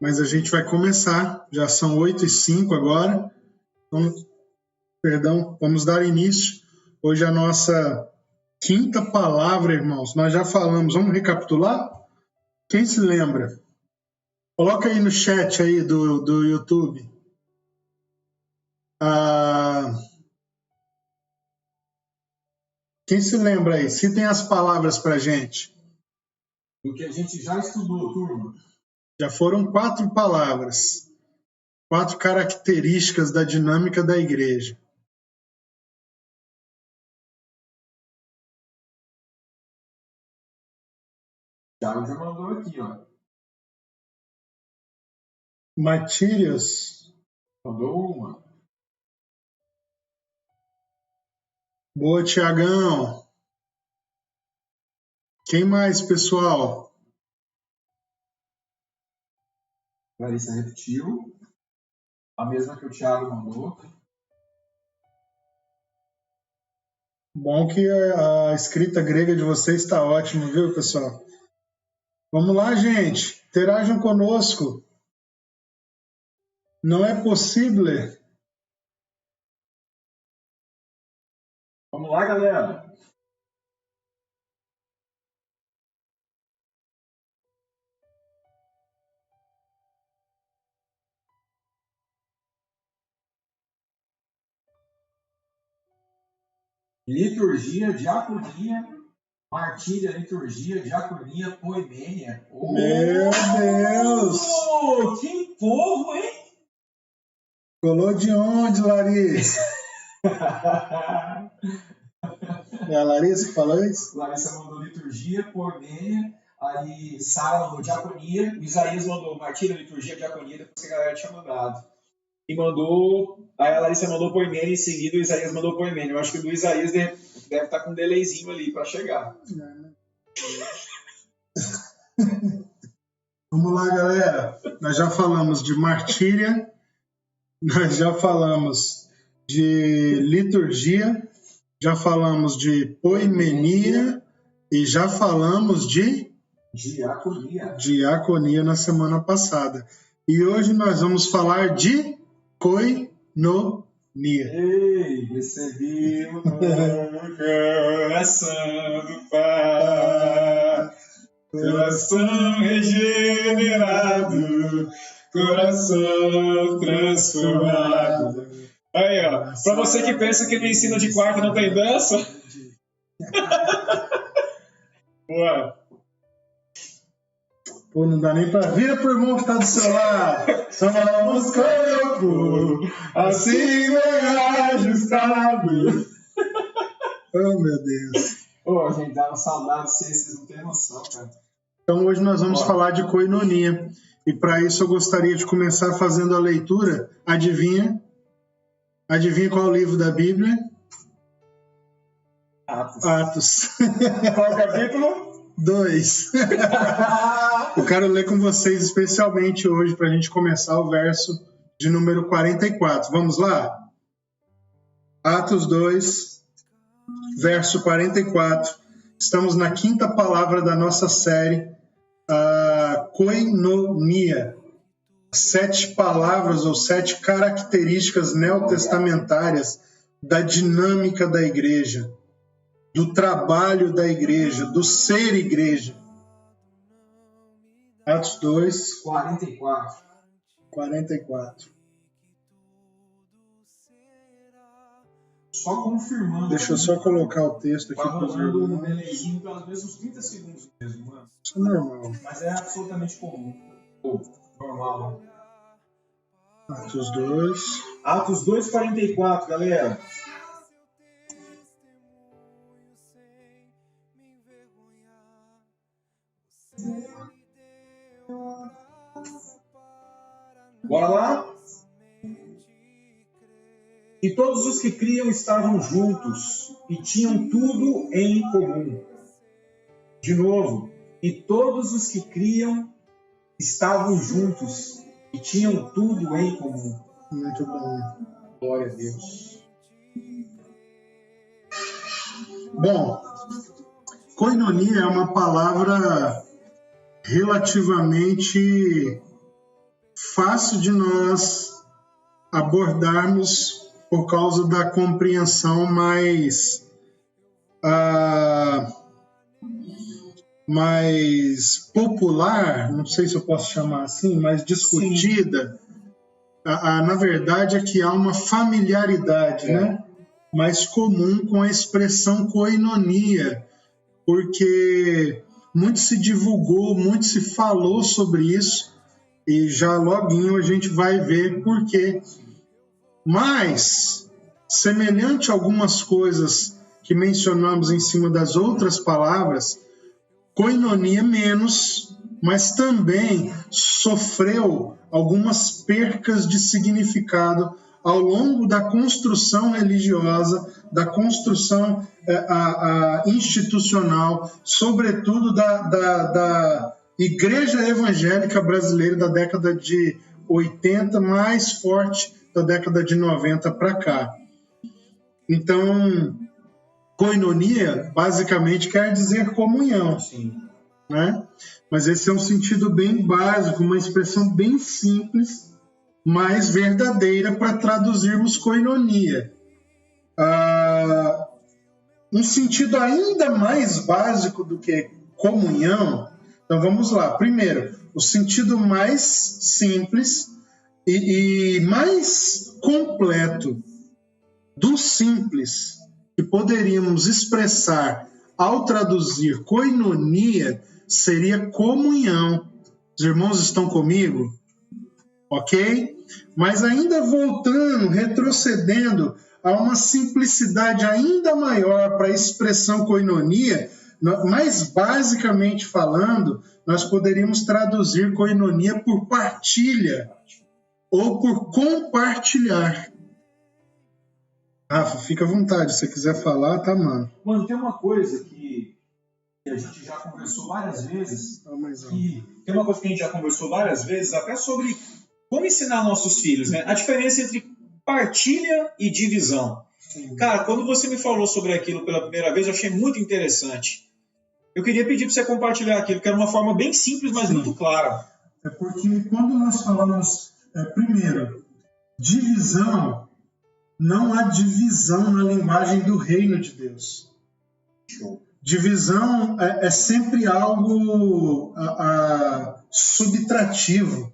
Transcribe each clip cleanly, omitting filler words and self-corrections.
mas a gente vai começar. Já são 8h05 agora. Vamos dar início. Hoje a nossa quinta palavra, irmãos. Nós já falamos, vamos recapitular? Quem se lembra? Coloca aí no chat aí do YouTube. Quem se lembra aí? Citem as palavras para a gente. Do que a gente já estudou, turma. Já foram 4 palavras. 4 características da dinâmica da igreja. Thiago já mandou aqui, ó. Matírios. Mandou uma. Boa, Tiagão. Quem mais, pessoal? Larissa repetiu. A mesma que o Thiago mandou. Bom que a escrita grega de vocês está ótima, viu, pessoal? Vamos lá, gente. Interajam conosco. Não é possível. Vamos lá, galera. Liturgia, diaconia, martíria, liturgia, diaconia, poemênia. Meu Deus! Que povo, hein? Colou de onde, Larissa? É a Larissa que falou isso? Larissa mandou liturgia, poemênia, aí Sara mandou diaconia, o Isaías mandou martíria, liturgia, diaconia, depois que a galera tinha mandado. E mandou, aí a Larissa mandou poemênia, em seguida o Isaías mandou poemênia. Eu acho que o do Isaías deve estar com um delayzinho ali para chegar. Vamos lá, galera. Nós já falamos de martíria, nós já falamos de liturgia, já falamos de poimenia e já falamos de diaconia na semana passada. E hoje nós vamos falar de koinonia. Ei, recebi o coração do Pai, coração regenerado, coração transformado. Aí, ó, pra você que pensa que no ensino de quarta não tem dança. Boa. Pô, não dá nem pra vir pro irmão que tá do seu lado. Somos corpo, assim bem ajustado. Oh, meu Deus. Pô, gente, dá uma saudade de vocês não têm noção, cara. Então hoje nós vamos falar de koinonia. E para isso eu gostaria de começar fazendo a leitura. Adivinha? Adivinha qual é o livro da Bíblia? Atos. Qual capítulo? 2. Eu quero ler com vocês especialmente hoje para a gente começar o verso de número 44. Vamos lá? Atos 2, verso 44. Estamos na quinta palavra da nossa série, a koinonia. 7 palavras ou 7 características neotestamentárias da dinâmica da igreja, do trabalho da igreja, do ser igreja. Atos 2, 44. Só confirmando. Deixa eu só colocar o texto aqui para os irmãos. Um delayzinho pelos mesmos 30 segundos mesmo, mano. Isso é normal. Mas é absolutamente comum. Normal. Atos 2. Atos 2, 44, galera. Bora lá? E todos os que criam estavam juntos e tinham tudo em comum. De novo, e todos os que criam estavam juntos e tinham tudo em comum. Muito bom. Glória a Deus. Bom, koinonia é uma palavra relativamente fácil de nós abordarmos por causa da compreensão mais popular, não sei se eu posso chamar assim, mais discutida. Na verdade é que há uma familiaridade, né, mais comum com a expressão koinonia, porque muito se divulgou, muito se falou sobre isso, e já loguinho a gente vai ver por quê. Mas, semelhante a algumas coisas que mencionamos em cima das outras palavras, koinonia menos, mas também sofreu algumas percas de significado ao longo da construção religiosa, da construção institucional, sobretudo da Igreja Evangélica Brasileira da década de 80, mais forte da década de 90 para cá. Então, koinonia basicamente quer dizer comunhão. Sim. Né? Mas esse é um sentido bem básico, uma expressão bem simples, mas verdadeira para traduzirmos koinonia. Um sentido ainda mais básico do que comunhão. Então vamos lá. Primeiro, o sentido mais simples e mais completo do simples que poderíamos expressar ao traduzir koinonia seria comunhão. Os irmãos estão comigo? Ok? Mas ainda voltando, retrocedendo a uma simplicidade ainda maior para a expressão koinonia, mais basicamente falando, nós poderíamos traduzir koinonia por partilha ou por compartilhar. Rafa, fica à vontade, se você quiser falar, tá, mano. Mano, tem uma coisa que a gente já conversou várias vezes, tem uma coisa que a gente já conversou várias vezes, até sobre como ensinar nossos filhos, né? A diferença entre partilha e divisão. Sim. Cara, quando você me falou sobre aquilo pela primeira vez, eu achei muito interessante. Eu queria pedir para você compartilhar aquilo, que era uma forma bem simples, mas muito clara. É porque quando nós falamos, primeiro, divisão, não há divisão na linguagem do reino de Deus. Show. Divisão é sempre algo subtrativo.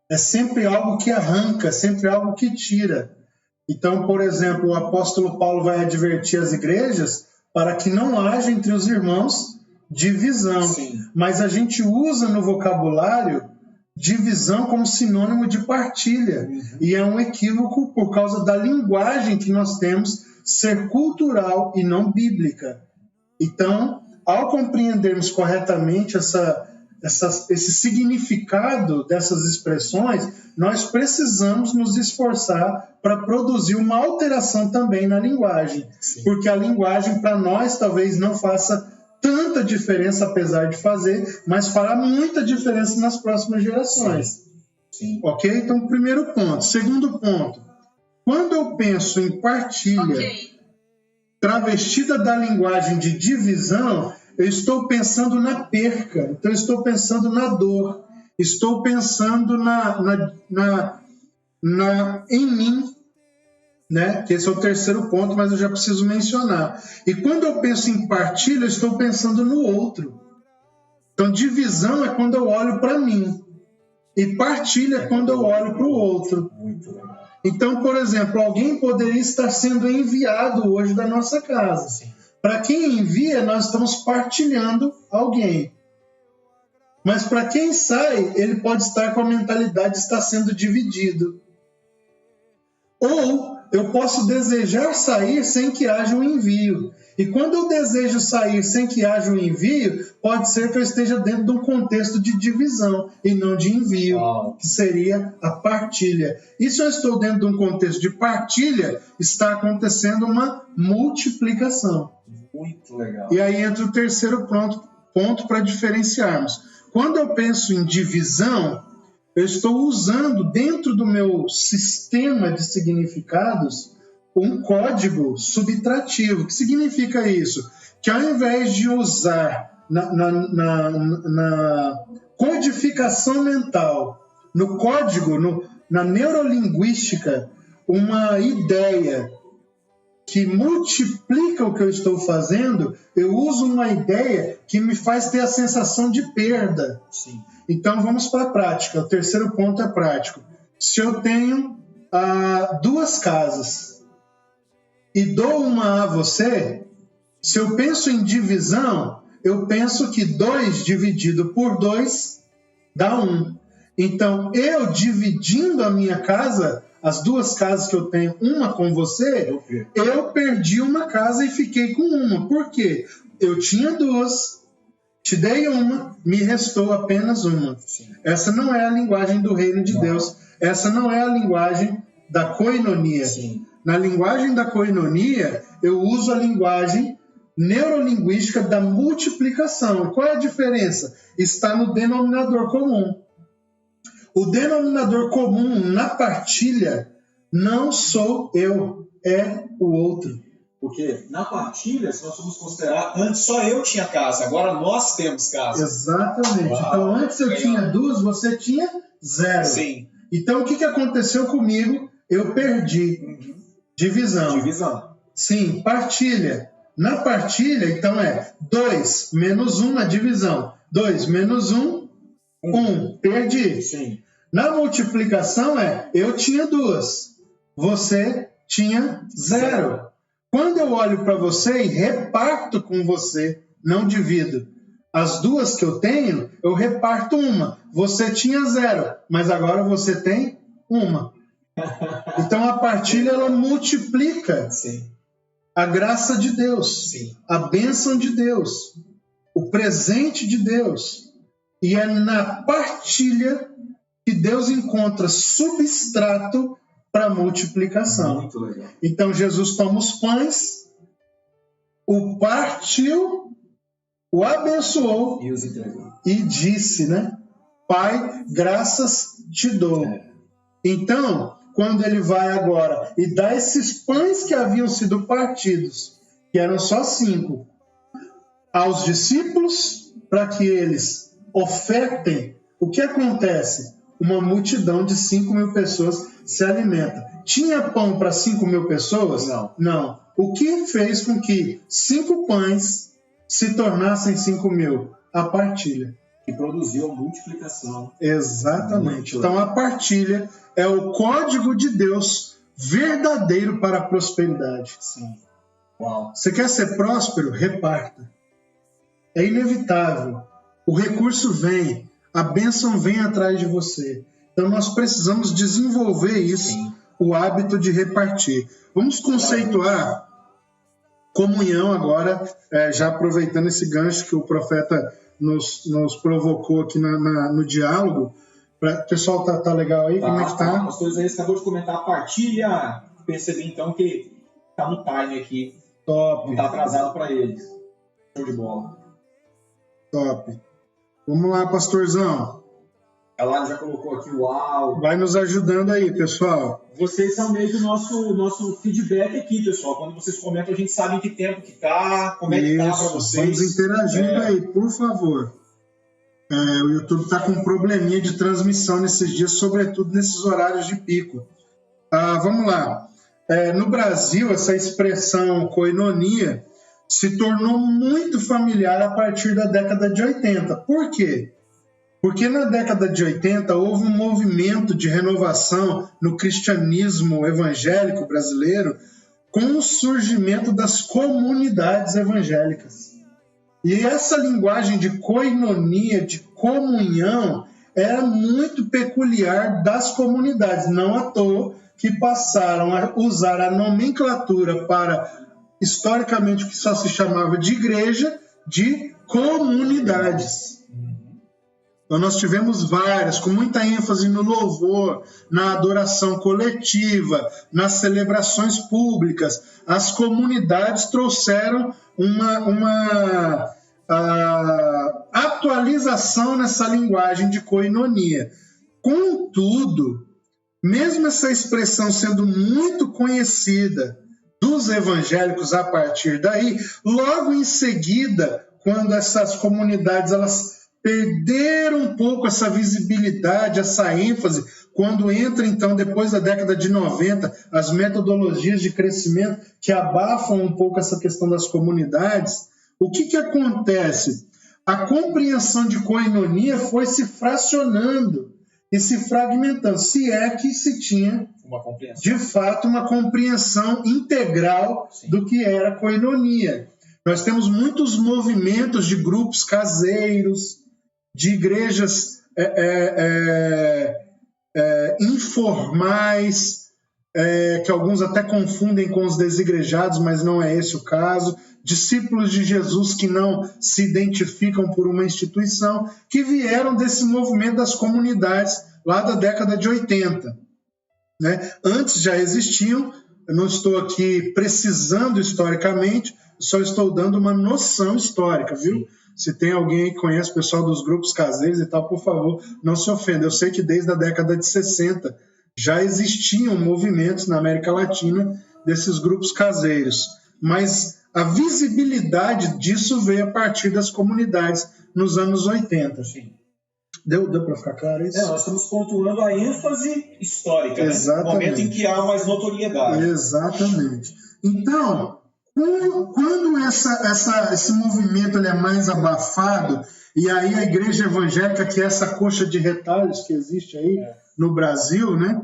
É sempre algo que arranca, sempre algo que tira. Então, por exemplo, o apóstolo Paulo vai advertir as igrejas para que não haja entre os irmãos divisão. Sim. Mas a gente usa no vocabulário divisão como sinônimo de partilha. Uhum. E é um equívoco por causa da linguagem que nós temos ser cultural e não bíblica. Então, ao compreendermos corretamente esse significado dessas expressões, nós precisamos nos esforçar para produzir uma alteração também na linguagem. Sim. Porque a linguagem, para nós, talvez não faça tanta diferença, apesar de fazer, mas fará muita diferença nas próximas gerações. Sim. Ok? Então, primeiro ponto. Segundo ponto. Quando eu penso em partilha travestida da linguagem de divisão, eu estou pensando na perca, então eu estou pensando na dor, estou pensando em mim, né? Que esse é o terceiro ponto, mas eu já preciso mencionar. E quando eu penso em partilha, eu estou pensando no outro. Então, divisão é quando eu olho para mim, e partilha é quando eu olho para o outro. Muito legal. Então, por exemplo, alguém poderia estar sendo enviado hoje da nossa casa. Sim. Para quem envia, nós estamos partilhando alguém. Mas para quem sai, ele pode estar com a mentalidade de estar sendo dividido. Ou eu posso desejar sair sem que haja um envio. E quando eu desejo sair sem que haja um envio, pode ser que eu esteja dentro de um contexto de divisão e não de envio, que seria a partilha. E se eu estou dentro de um contexto de partilha, está acontecendo uma multiplicação. Muito legal. E aí entra o terceiro ponto para diferenciarmos. Quando eu penso em divisão, eu estou usando dentro do meu sistema de significados um código subtrativo. O que significa isso? Que ao invés de usar na codificação mental no código, na neurolinguística, uma ideia que multiplica o que eu estou fazendo, eu uso uma ideia que me faz ter a sensação de perda. Sim. Então vamos para a prática. O terceiro ponto é prático. Se eu tenho 2 casas e dou uma a você, se eu penso em divisão, eu penso que 2 dividido por 2 dá 1. Então, eu dividindo a minha casa, as 2 casas que eu tenho, uma com você, eu perdi uma casa e fiquei com uma. Por quê? Eu tinha 2, te dei uma, me restou apenas uma. Sim. Essa não é a linguagem do reino de Deus. Essa não é a linguagem da koinonia. Sim. Na linguagem da koinonia, eu uso a linguagem neurolinguística da multiplicação. Qual é a diferença? Está no denominador comum. O denominador comum na partilha não sou eu, é o outro. Porque na partilha, se nós formos considerar, antes só eu tinha casa, agora nós temos casa. Exatamente. Uau, então antes eu legal. tinha 2, você tinha 0. Sim. Então o que aconteceu comigo? Eu perdi. Divisão. Sim, partilha. Na partilha, então é 2 menos 1 na divisão. 2 menos 1, 1. Perdi. Sim. Na multiplicação eu tinha 2, você tinha 0. Quando eu olho para você e reparto com você, não divido. As 2 que eu tenho, eu reparto uma. Você tinha 0, mas agora você tem uma. Então a partilha ela multiplica. Sim. A graça de Deus, Sim. a bênção de Deus, o presente de Deus. E é na partilha que Deus encontra substrato para multiplicação. Muito legal. Então Jesus toma os pães, o partiu, o abençoou E os entregou. e disse, né? Pai, graças te dou. Então, quando ele vai agora e dá esses pães que haviam sido partidos, que eram só 5, aos discípulos, para que eles ofertem, o que acontece? Uma multidão de 5.000 pessoas se alimenta. Tinha pão para 5.000 pessoas? Não. O que fez com que 5 pães se tornassem 5.000? A partilha. Que produziu a multiplicação. Exatamente. Então a partilha é o código de Deus verdadeiro para a prosperidade. Sim. Uau. Você quer ser próspero? Reparta. É inevitável. O recurso vem, a bênção vem atrás de você. Então nós precisamos desenvolver isso, Sim. O hábito de repartir. Vamos conceituar comunhão agora, já aproveitando esse gancho que o profeta nos provocou aqui no diálogo. O pessoal tá legal aí? Como é que tá? O pastor Isaías acabou de comentar a partilha. Percebi então que tá no time aqui. Top. Não tá atrasado para eles. Show de bola. Top. Vamos lá, pastorzão. Ela já colocou aqui, uau. Vai nos ajudando aí, pessoal. Vocês são meio que o nosso feedback aqui, pessoal. Quando vocês comentam, a gente sabe em que tempo que tá, como é que tá para vocês. Vamos interagindo aí, por favor. O YouTube está com um probleminha de transmissão nesses dias, sobretudo nesses horários de pico. Vamos lá. No Brasil, essa expressão koinonia se tornou muito familiar a partir da década de 80. Por quê? Porque na década de 80 houve um movimento de renovação no cristianismo evangélico brasileiro com o surgimento das comunidades evangélicas. E essa linguagem de koinonia, de comunhão, era muito peculiar das comunidades. Não à toa que passaram a usar a nomenclatura para, historicamente, o que só se chamava de igreja, de comunidades. Então nós tivemos várias, com muita ênfase no louvor, na adoração coletiva, nas celebrações públicas. As comunidades trouxeram uma atualização nessa linguagem de koinonia. Contudo, mesmo essa expressão sendo muito conhecida dos evangélicos a partir daí, logo em seguida, quando essas comunidades elas perder um pouco essa visibilidade, essa ênfase, quando entra, então, depois da década de 90, as metodologias de crescimento que abafam um pouco essa questão das comunidades, o que acontece? A compreensão de koinonia foi se fracionando e se fragmentando, se é que se tinha, de fato, uma compreensão integral do que era koinonia. Nós temos muitos movimentos de grupos caseiros, de igrejas informais, que alguns até confundem com os desigrejados, mas não é esse o caso. Discípulos de Jesus que não se identificam por uma instituição, que vieram desse movimento das comunidades lá da década de 80. Né? Antes já existiam, eu não estou aqui precisando historicamente, só estou dando uma noção histórica, viu? Se tem alguém que conhece o pessoal dos grupos caseiros e tal, por favor, não se ofenda. Eu sei que desde a década de 60 já existiam movimentos na América Latina desses grupos caseiros, mas a visibilidade disso veio a partir das comunidades nos anos 80. Sim. Deu para ficar claro isso? Nós estamos pontuando a ênfase histórica, exatamente. Né? No momento em que há mais notoriedade. Exatamente. Então, quando esse movimento ele é mais abafado, e aí a igreja evangélica, que é essa coxa de retalhos que existe aí no Brasil, né?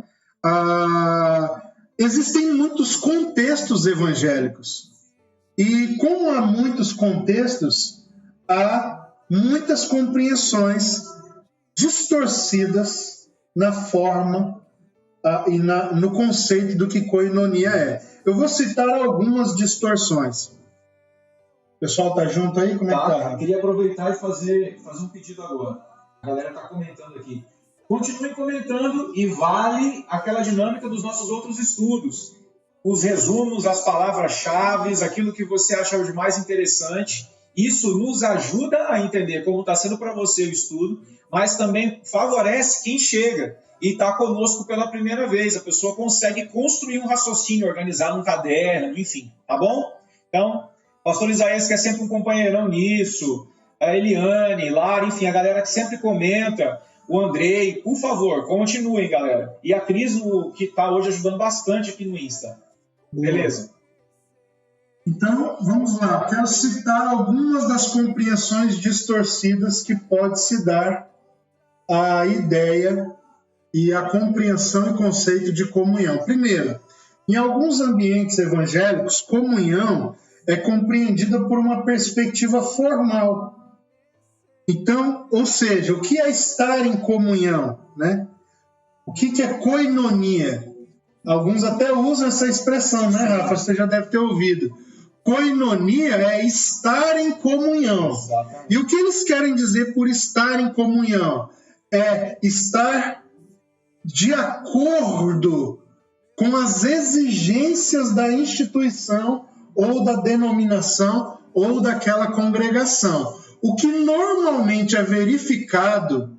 Existem muitos contextos evangélicos. E como há muitos contextos, há muitas compreensões distorcidas na forma e no conceito do que koinonia é. Eu vou citar algumas distorções. O pessoal tá junto aí? Como é que tá? Eu queria aproveitar e fazer um pedido agora. A galera tá comentando aqui. Continuem comentando e vale aquela dinâmica dos nossos outros estudos. Os resumos, as palavras-chave, aquilo que você acha de mais interessante. Isso nos ajuda a entender como está sendo para você o estudo, mas também favorece quem chega e está conosco pela primeira vez. A pessoa consegue construir um raciocínio, organizar num caderno, enfim, tá bom? Então, pastor Isaías, que é sempre um companheirão nisso, a Eliane, Lara, enfim, a galera que sempre comenta, o Andrei, por favor, continuem, galera. E a Cris, que está hoje ajudando bastante aqui no Insta. Beleza? Então, vamos lá. Quero citar algumas das compreensões distorcidas que pode se dar à ideia e à compreensão e conceito de comunhão. Primeiro, em alguns ambientes evangélicos, comunhão é compreendida por uma perspectiva formal. Então, ou seja, o que é estar em comunhão, né? O que é koinonia? Alguns até usam essa expressão, né, Rafa? Você já deve ter ouvido. Koinonia é estar em comunhão. Exatamente. E o que eles querem dizer por estar em comunhão? É estar de acordo com as exigências da instituição ou da denominação ou daquela congregação. O que normalmente é verificado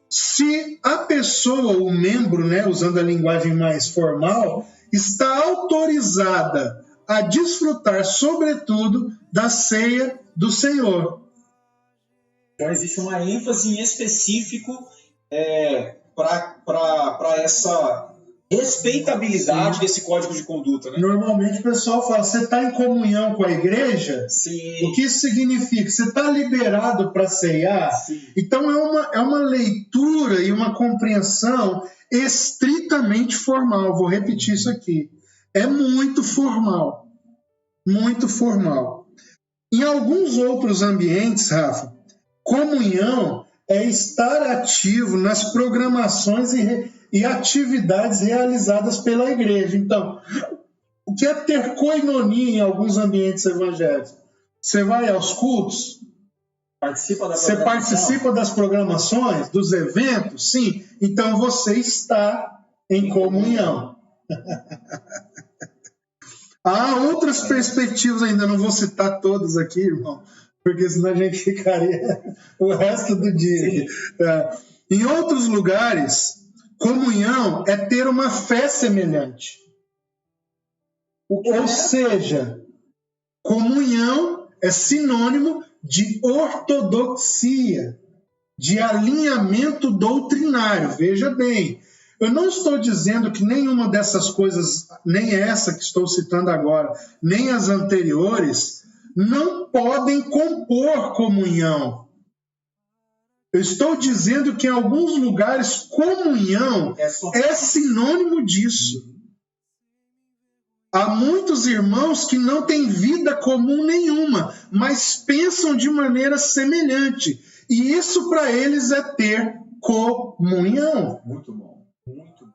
se a pessoa, o membro, né, usando a linguagem mais formal, está autorizada a desfrutar, sobretudo, da ceia do Senhor. Então, existe uma ênfase em específico para essa respeitabilidade desse código de conduta, né? Normalmente o pessoal fala, você está em comunhão com a igreja? Sim. O que isso significa? Você está liberado para ceiar? Sim. Então é uma leitura e uma compreensão estritamente formal. Vou repetir isso aqui. É muito formal. Muito formal. Em alguns outros ambientes, Rafa, comunhão é estar ativo nas programações e atividades realizadas pela igreja. Então, o que é ter koinonia em alguns ambientes evangélicos? Você vai aos cultos? Você participa das programações, dos eventos? Sim. Então, você está em comunhão. Há outras perspectivas ainda, não vou citar todas aqui, irmão, porque senão a gente ficaria o resto do dia. Em outros lugares, comunhão é ter uma fé semelhante. Ou seja, comunhão é sinônimo de ortodoxia. de alinhamento doutrinário. Veja bem, eu não estou dizendo que nenhuma dessas coisas, nem essa que estou citando agora, nem as anteriores, não podem compor comunhão. Eu estou dizendo que em alguns lugares comunhão é sinônimo disso. Há muitos irmãos que não têm vida comum nenhuma, mas pensam de maneira semelhante. E isso para eles é ter comunhão. Muito bom, muito bom.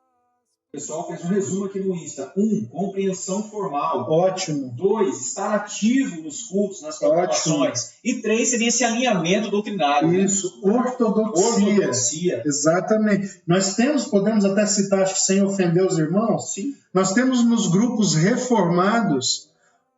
O pessoal fez um resumo aqui no Insta. 1, compreensão formal. Ótimo. 2, estar ativo nos cultos, nas programações. E 3, seria esse alinhamento doutrinário. Isso, ortodoxia. Exatamente. Nós podemos até citar, acho que sem ofender os irmãos, sim, nós temos nos grupos reformados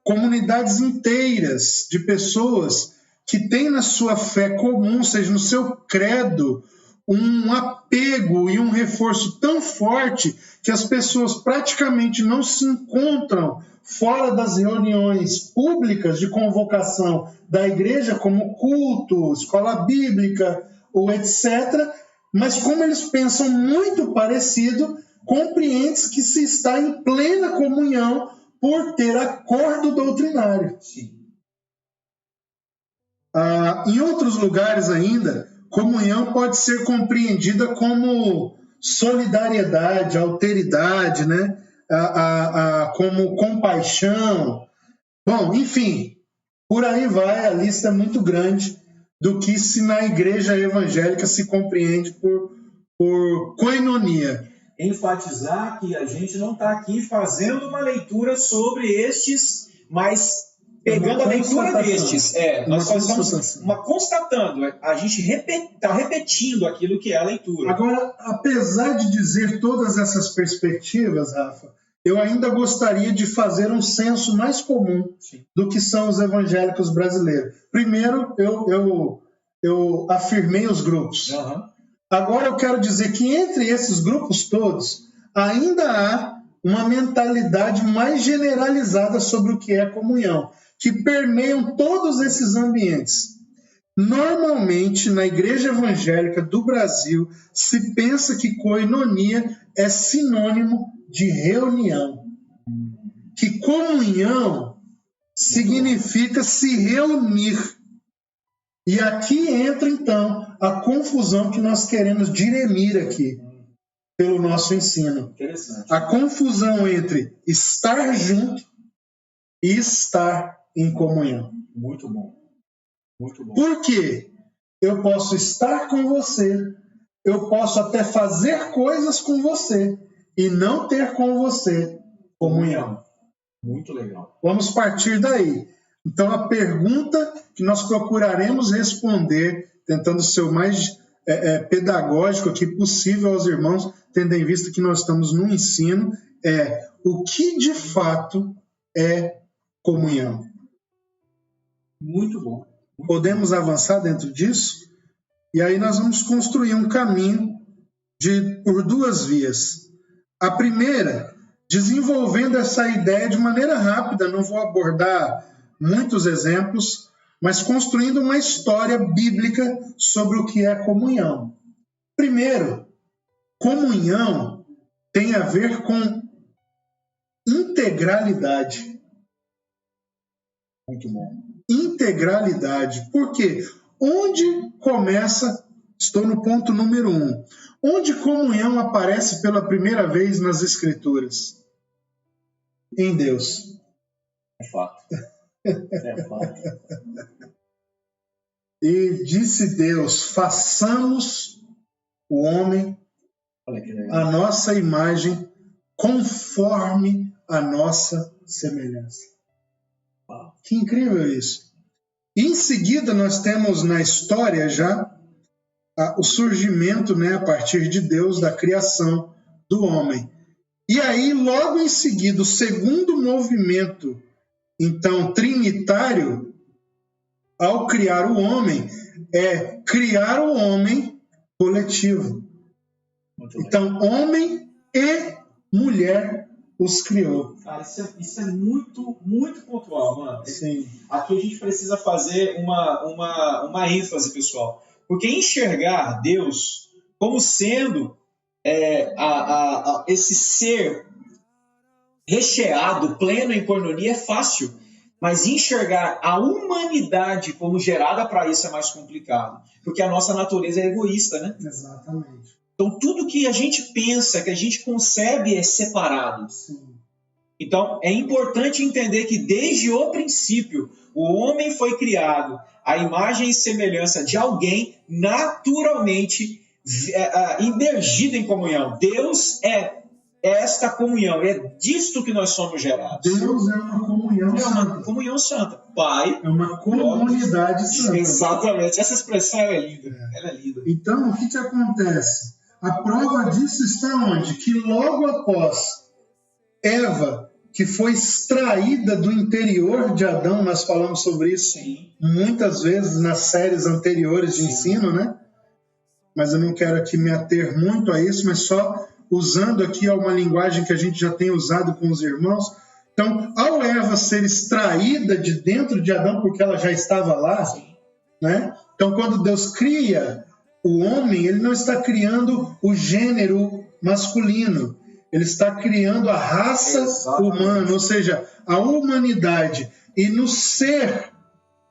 comunidades inteiras de pessoas que têm na sua fé comum, ou seja, no seu credo, um apego e um reforço tão forte que as pessoas praticamente não se encontram fora das reuniões públicas de convocação da igreja, como culto, escola bíblica, ou etc., mas como eles pensam muito parecido, compreende-se que se está em plena comunhão por ter acordo doutrinário. Sim. Em outros lugares ainda, comunhão pode ser compreendida como solidariedade, alteridade, né? Como compaixão. Bom, enfim, por aí vai, a lista é muito grande do que se na igreja evangélica se compreende por koinonia. Enfatizar que a gente não está aqui fazendo uma leitura sobre estes, mas pegando a leitura destes. Nós só estamos constatando, a gente está repetindo aquilo que é a leitura. Agora, apesar de dizer todas essas perspectivas, Rafa, eu ainda gostaria de fazer um censo mais comum do que são os evangélicos brasileiros. Primeiro, eu afirmei os grupos. Uhum. Agora eu quero dizer que entre esses grupos todos, ainda há uma mentalidade mais generalizada sobre o que é comunhão, que permeiam todos esses ambientes. Normalmente, na igreja evangélica do Brasil, se pensa que koinonia é sinônimo de reunião. Que comunhão significa se reunir. E aqui entra, então, a confusão que nós queremos dirimir aqui, pelo nosso ensino. Interessante. A confusão entre estar junto e estar em comunhão. Muito bom. Muito bom. Por quê? Eu posso estar com você, eu posso até fazer coisas com você e não ter com você comunhão. Muito legal. Vamos partir daí. Então, a pergunta que nós procuraremos responder, tentando ser o mais pedagógico aqui possível aos irmãos, tendo em vista que nós estamos no ensino, é: o que de fato é comunhão? Muito bom. Podemos avançar dentro disso? E aí nós vamos construir um caminho por duas vias. A primeira, desenvolvendo essa ideia de maneira rápida, não vou abordar muitos exemplos, mas construindo uma história bíblica sobre o que é comunhão. Primeiro, comunhão tem a ver com integralidade. Muito bom. Integralidade. Por quê? Onde começa, estou no ponto número 1, onde comunhão aparece pela primeira vez nas Escrituras? Em Deus. É fato. É fato. E disse Deus: façamos o homem a nossa imagem, conforme a nossa semelhança. Que incrível isso. E em seguida nós temos na história já o surgimento, né, a partir de Deus, da criação do homem. E aí, logo em seguida, o segundo movimento, então, trinitário, ao criar o homem, é criar o homem coletivo. Então, homem e mulher os criou. Cara, isso é muito, muito pontual, mano. Sim. Aqui a gente precisa fazer uma ênfase, pessoal. Porque enxergar Deus como sendo esse ser recheado, pleno em coinonia é fácil, mas enxergar a humanidade como gerada para isso é mais complicado, porque a nossa natureza é egoísta, né? Exatamente. Então tudo que a gente pensa, que a gente concebe é separado. Sim. Então é importante entender que desde o princípio o homem foi criado à imagem e semelhança de alguém naturalmente imergido em comunhão. Deus é esta comunhão, é disto que nós somos gerados. Deus é uma comunhão santa. É uma comunhão santa. Pai. É uma comunidade santa. Exatamente. Essa expressão é linda. Ela é linda. Então, o que acontece? A prova disso está onde? Que logo após Eva, que foi extraída do interior de Adão, nós falamos sobre isso muitas vezes nas séries anteriores de ensino, né? Mas eu não quero aqui me ater muito a isso, mas só usando aqui uma linguagem que a gente já tem usado com os irmãos. Então, ao Eva ser extraída de dentro de Adão, porque ela já estava lá, né? Então, quando Deus cria o homem, ele não está criando o gênero masculino, ele está criando a raça humana, ou seja, a humanidade. E no ser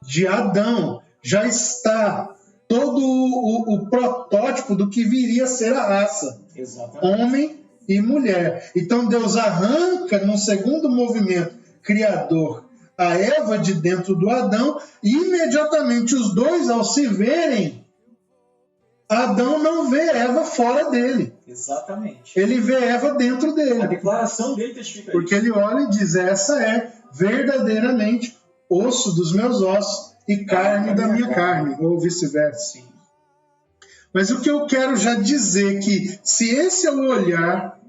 de Adão já está todo o protótipo do que viria a ser a raça. Exatamente. Homem e mulher. Então Deus arranca, num segundo movimento criador, a Eva de dentro do Adão, e imediatamente os dois, ao se verem, Adão não vê Eva fora dele. Exatamente. Ele vê Eva dentro dele. A declaração dele testifica porque isso. Ele olha e diz: essa é verdadeiramente osso dos meus ossos e carne da minha carne, ou vice-versa. Mas o que eu quero já dizer que, se esse é o olhar,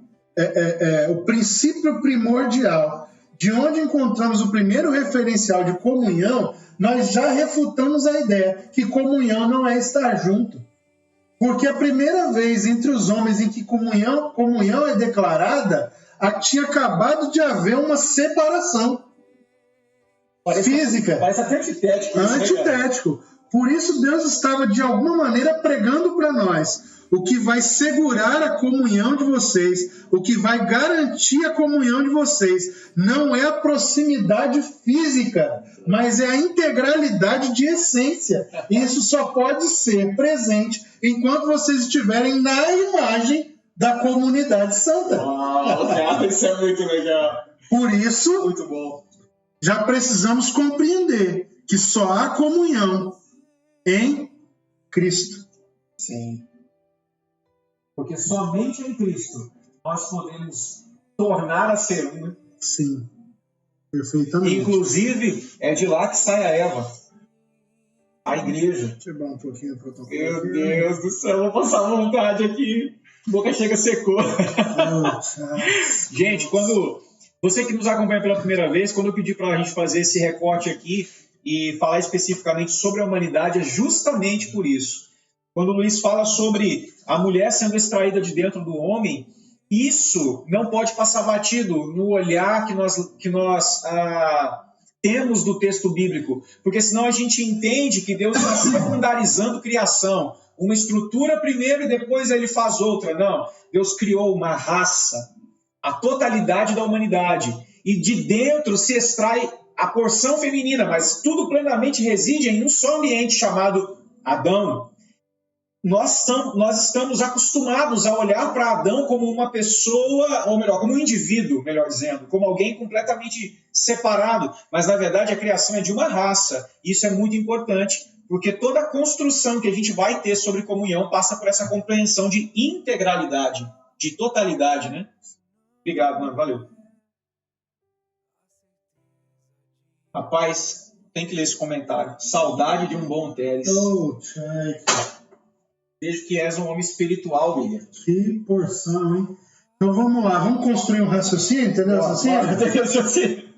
o princípio primordial, de onde encontramos o primeiro referencial de comunhão, nós já refutamos a ideia que comunhão não é estar junto. Porque a primeira vez entre os homens em que comunhão é declarada, tinha acabado de haver uma separação física. Parece até antitético. Antitético. Por isso Deus estava, de alguma maneira, pregando para nós: o que vai segurar a comunhão de vocês, o que vai garantir a comunhão de vocês, não é a proximidade física, mas é a integralidade de essência. E isso só pode ser presente enquanto vocês estiverem na imagem da comunidade santa. Cara, isso é muito legal. Por isso, muito bom. Já precisamos compreender que só há comunhão em Cristo. Sim. Porque somente em Cristo nós podemos tornar a ser uma. Sim. Perfeitamente. Inclusive, é de lá que sai a Eva. A igreja. Deixa eu dar um pouquinho do protocolo. Meu Deus do céu, vou passar vontade aqui. A boca chega secou. Gente, quando... Você que nos acompanha pela primeira vez, quando eu pedi para a gente fazer esse recorte aqui e falar especificamente sobre a humanidade, é justamente por isso. Quando o Luiz fala sobre a mulher sendo extraída de dentro do homem, isso não pode passar batido no olhar que nós temos do texto bíblico, porque senão a gente entende que Deus está secundarizando criação, uma estrutura primeiro e depois ele faz outra. Não, Deus criou uma raça, a totalidade da humanidade, e de dentro se extrai a porção feminina, mas tudo plenamente reside em um só ambiente chamado Adão. Nós estamos acostumados a olhar para Adão como uma pessoa, ou melhor, como um indivíduo, melhor dizendo, como alguém completamente separado, mas na verdade a criação é de uma raça. Isso é muito importante, porque toda a construção que a gente vai ter sobre comunhão passa por essa compreensão de integralidade, de totalidade, né? Obrigado, mano. Valeu. Rapaz, tem que ler esse comentário. Saudade de um bom Teles. Vejo que és um homem espiritual, William. Que porção, hein? Então vamos lá, vamos construir um raciocínio, entendeu? Raciocínio?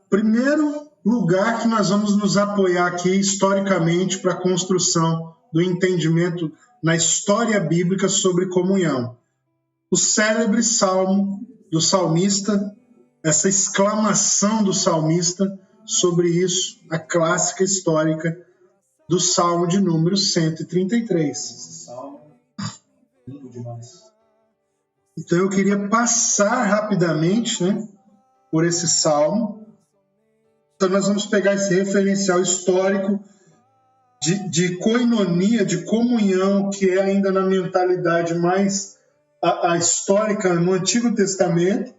Primeiro lugar que nós vamos nos apoiar aqui historicamente para a construção do entendimento na história bíblica sobre comunhão. O célebre salmo do salmista, essa exclamação do salmista sobre isso, a clássica histórica: do Salmo de número 133. Esse salmo lindo demais. Então eu queria passar rapidamente, né, por esse salmo. Então nós vamos pegar esse referencial histórico de koinonia, de comunhão, que é ainda na mentalidade mais a histórica no Antigo Testamento.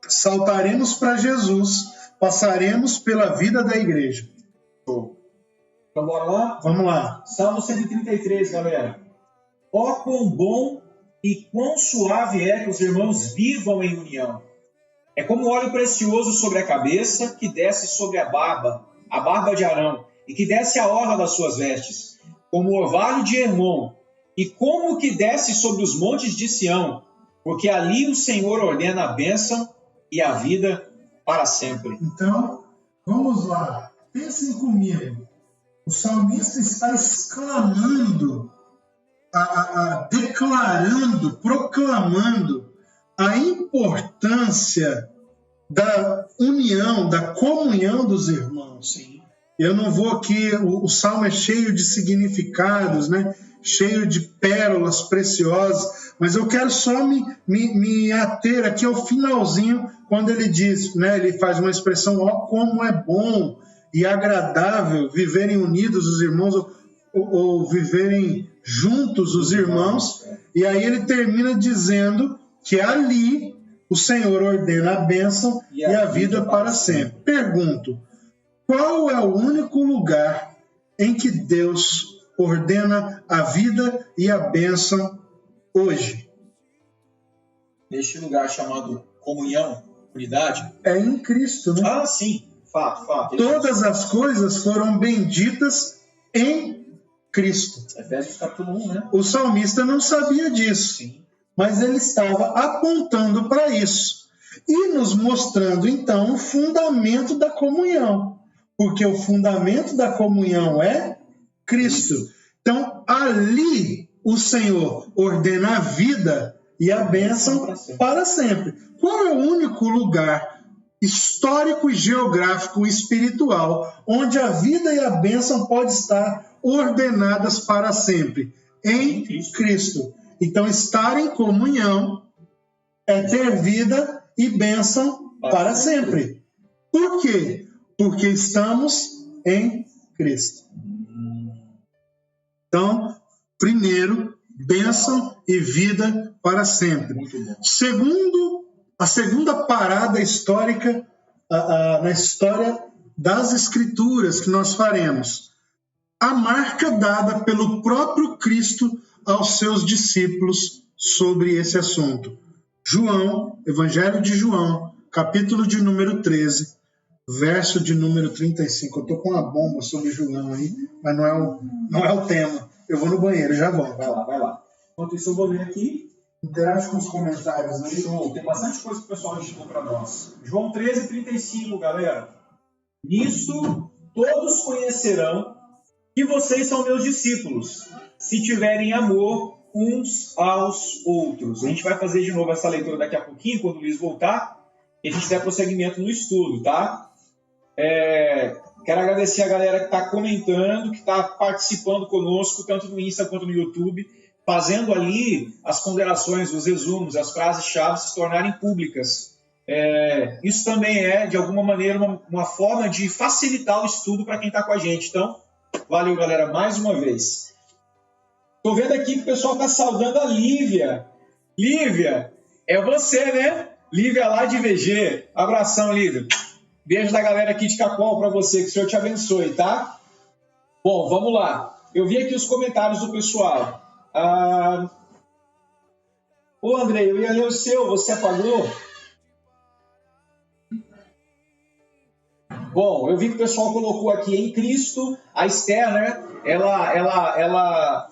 Saltaremos para Jesus, passaremos pela vida da igreja. Então bora lá? Vamos lá. Salmo 133, galera. Ó quão bom e quão suave é que os irmãos vivam em união. É como óleo precioso sobre a cabeça, que desce sobre a barba de Arão, e que desce a orla das suas vestes, como o orvalho de Hermon, e como que desce sobre os montes de Sião, porque ali o Senhor ordena a bênção e a vida para sempre. Então, vamos lá. Pensem comigo. O salmista está exclamando, declarando, proclamando a importância da união, da comunhão dos irmãos. Sim. Eu não vou aqui, o salmo é cheio de significados, né? Cheio de pérolas preciosas, mas eu quero só me ater aqui ao finalzinho, quando ele diz, né? Ele faz uma expressão, ó, como é bom e agradável viverem unidos os irmãos, ou viverem juntos os irmãos, e aí ele termina dizendo que ali o Senhor ordena a bênção e a vida para sempre. Pergunto, qual é o único lugar em que Deus ordena a vida e a bênção hoje? Neste lugar chamado comunhão, unidade? É em Cristo, né? Ah, sim. Fato. Todas as coisas foram benditas em Cristo. Efésios capítulo 1, né? O salmista não sabia disso, Sim. mas ele estava apontando para isso e nos mostrando, então, o fundamento da comunhão. Porque o fundamento da comunhão é Cristo. Então, ali o Senhor ordena a vida e a bênção para sempre. Qual é o único lugar histórico, geográfico e espiritual onde a vida e a bênção podem estar ordenadas para sempre? Em Cristo. Então, estar em comunhão é ter vida e bênção para sempre. Por quê? Porque estamos em Cristo. Então, primeiro, bênção e vida para sempre. Segundo, a segunda parada histórica na história das Escrituras que nós faremos, a marca dada pelo próprio Cristo aos seus discípulos sobre esse assunto. João, Evangelho de João, capítulo de número 13, verso de número 35. Eu estou com uma bomba sobre João aí, mas não é o tema. Eu vou no banheiro, já volto. Vai lá. Enquanto isso, eu vou ler aqui. Interage com os comentários aí. Tem bastante coisa que o pessoal indicou para nós. João 13, 35, galera. Nisto todos conhecerão que vocês são meus discípulos, se tiverem amor uns aos outros. A gente vai fazer de novo essa leitura daqui a pouquinho, quando o Luiz voltar, e a gente der prosseguimento no estudo, tá? Quero agradecer a galera que está comentando, que está participando conosco, tanto no Insta quanto no YouTube, fazendo ali as ponderações, os resumos, as frases-chave se tornarem públicas. Isso também é, de alguma maneira, uma forma de facilitar o estudo para quem está com a gente. Então, valeu, galera, mais uma vez. Estou vendo aqui que o pessoal está saudando a Lívia. Lívia, é você, né? Lívia lá de VG. Abração, Lívia. Beijo da galera aqui de Cacoal para você, que o Senhor te abençoe, tá? Bom, vamos lá. Eu vi aqui os comentários do pessoal. Ô, Andrei, eu ia ler o seu, você apagou? Bom, eu vi que o pessoal colocou aqui em Cristo, a Esther, né? Ela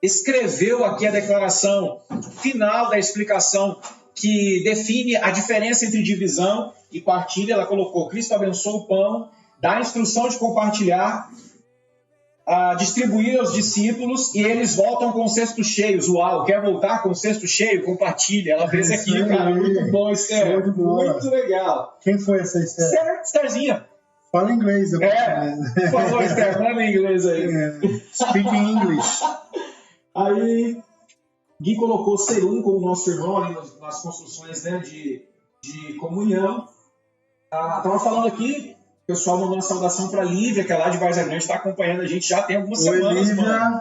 escreveu aqui a declaração final da explicação que define a diferença entre divisão e partilha. Ela colocou: Cristo abençoa o pão, dá a instrução de compartilhar, a distribuir aos discípulos, e eles voltam com cestos cheios. Uau, quer voltar com cesto cheio? Compartilha. Ela fez aqui, cara. Muito bom, Esther. Muito legal. Quem foi essa Esther? Estherzinha. Fala inglês. Por favor, Esther, fala em inglês aí. Speak English. Aí, Gui colocou ser um como nosso irmão ali nas construções, né, de comunhão. Estava falando aqui, o pessoal mandou uma saudação para a Lívia, que é lá de Várzea Grande, está acompanhando a gente já tem algumas semanas, Lívia, mano.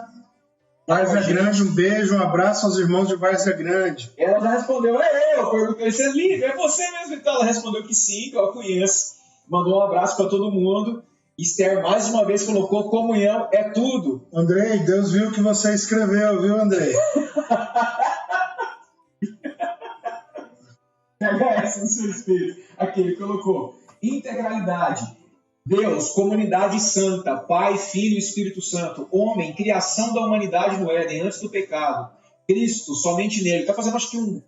Várzea Grande, um beijo, um abraço aos irmãos de Várzea Grande. Ela já respondeu, eu perguntei se é Lívia, é você mesmo? Então ela respondeu que sim, que eu conheço. Mandou um abraço para todo mundo. Esther mais uma vez colocou: comunhão é tudo. Andrei, Deus viu o que você escreveu, viu, Andrei? Pega essa no seu espírito. Aqui ele colocou: integralidade. Deus, comunidade santa, Pai, Filho e Espírito Santo. Homem, criação da humanidade no Éden, antes do pecado. Cristo, somente nele. Está fazendo, acho que,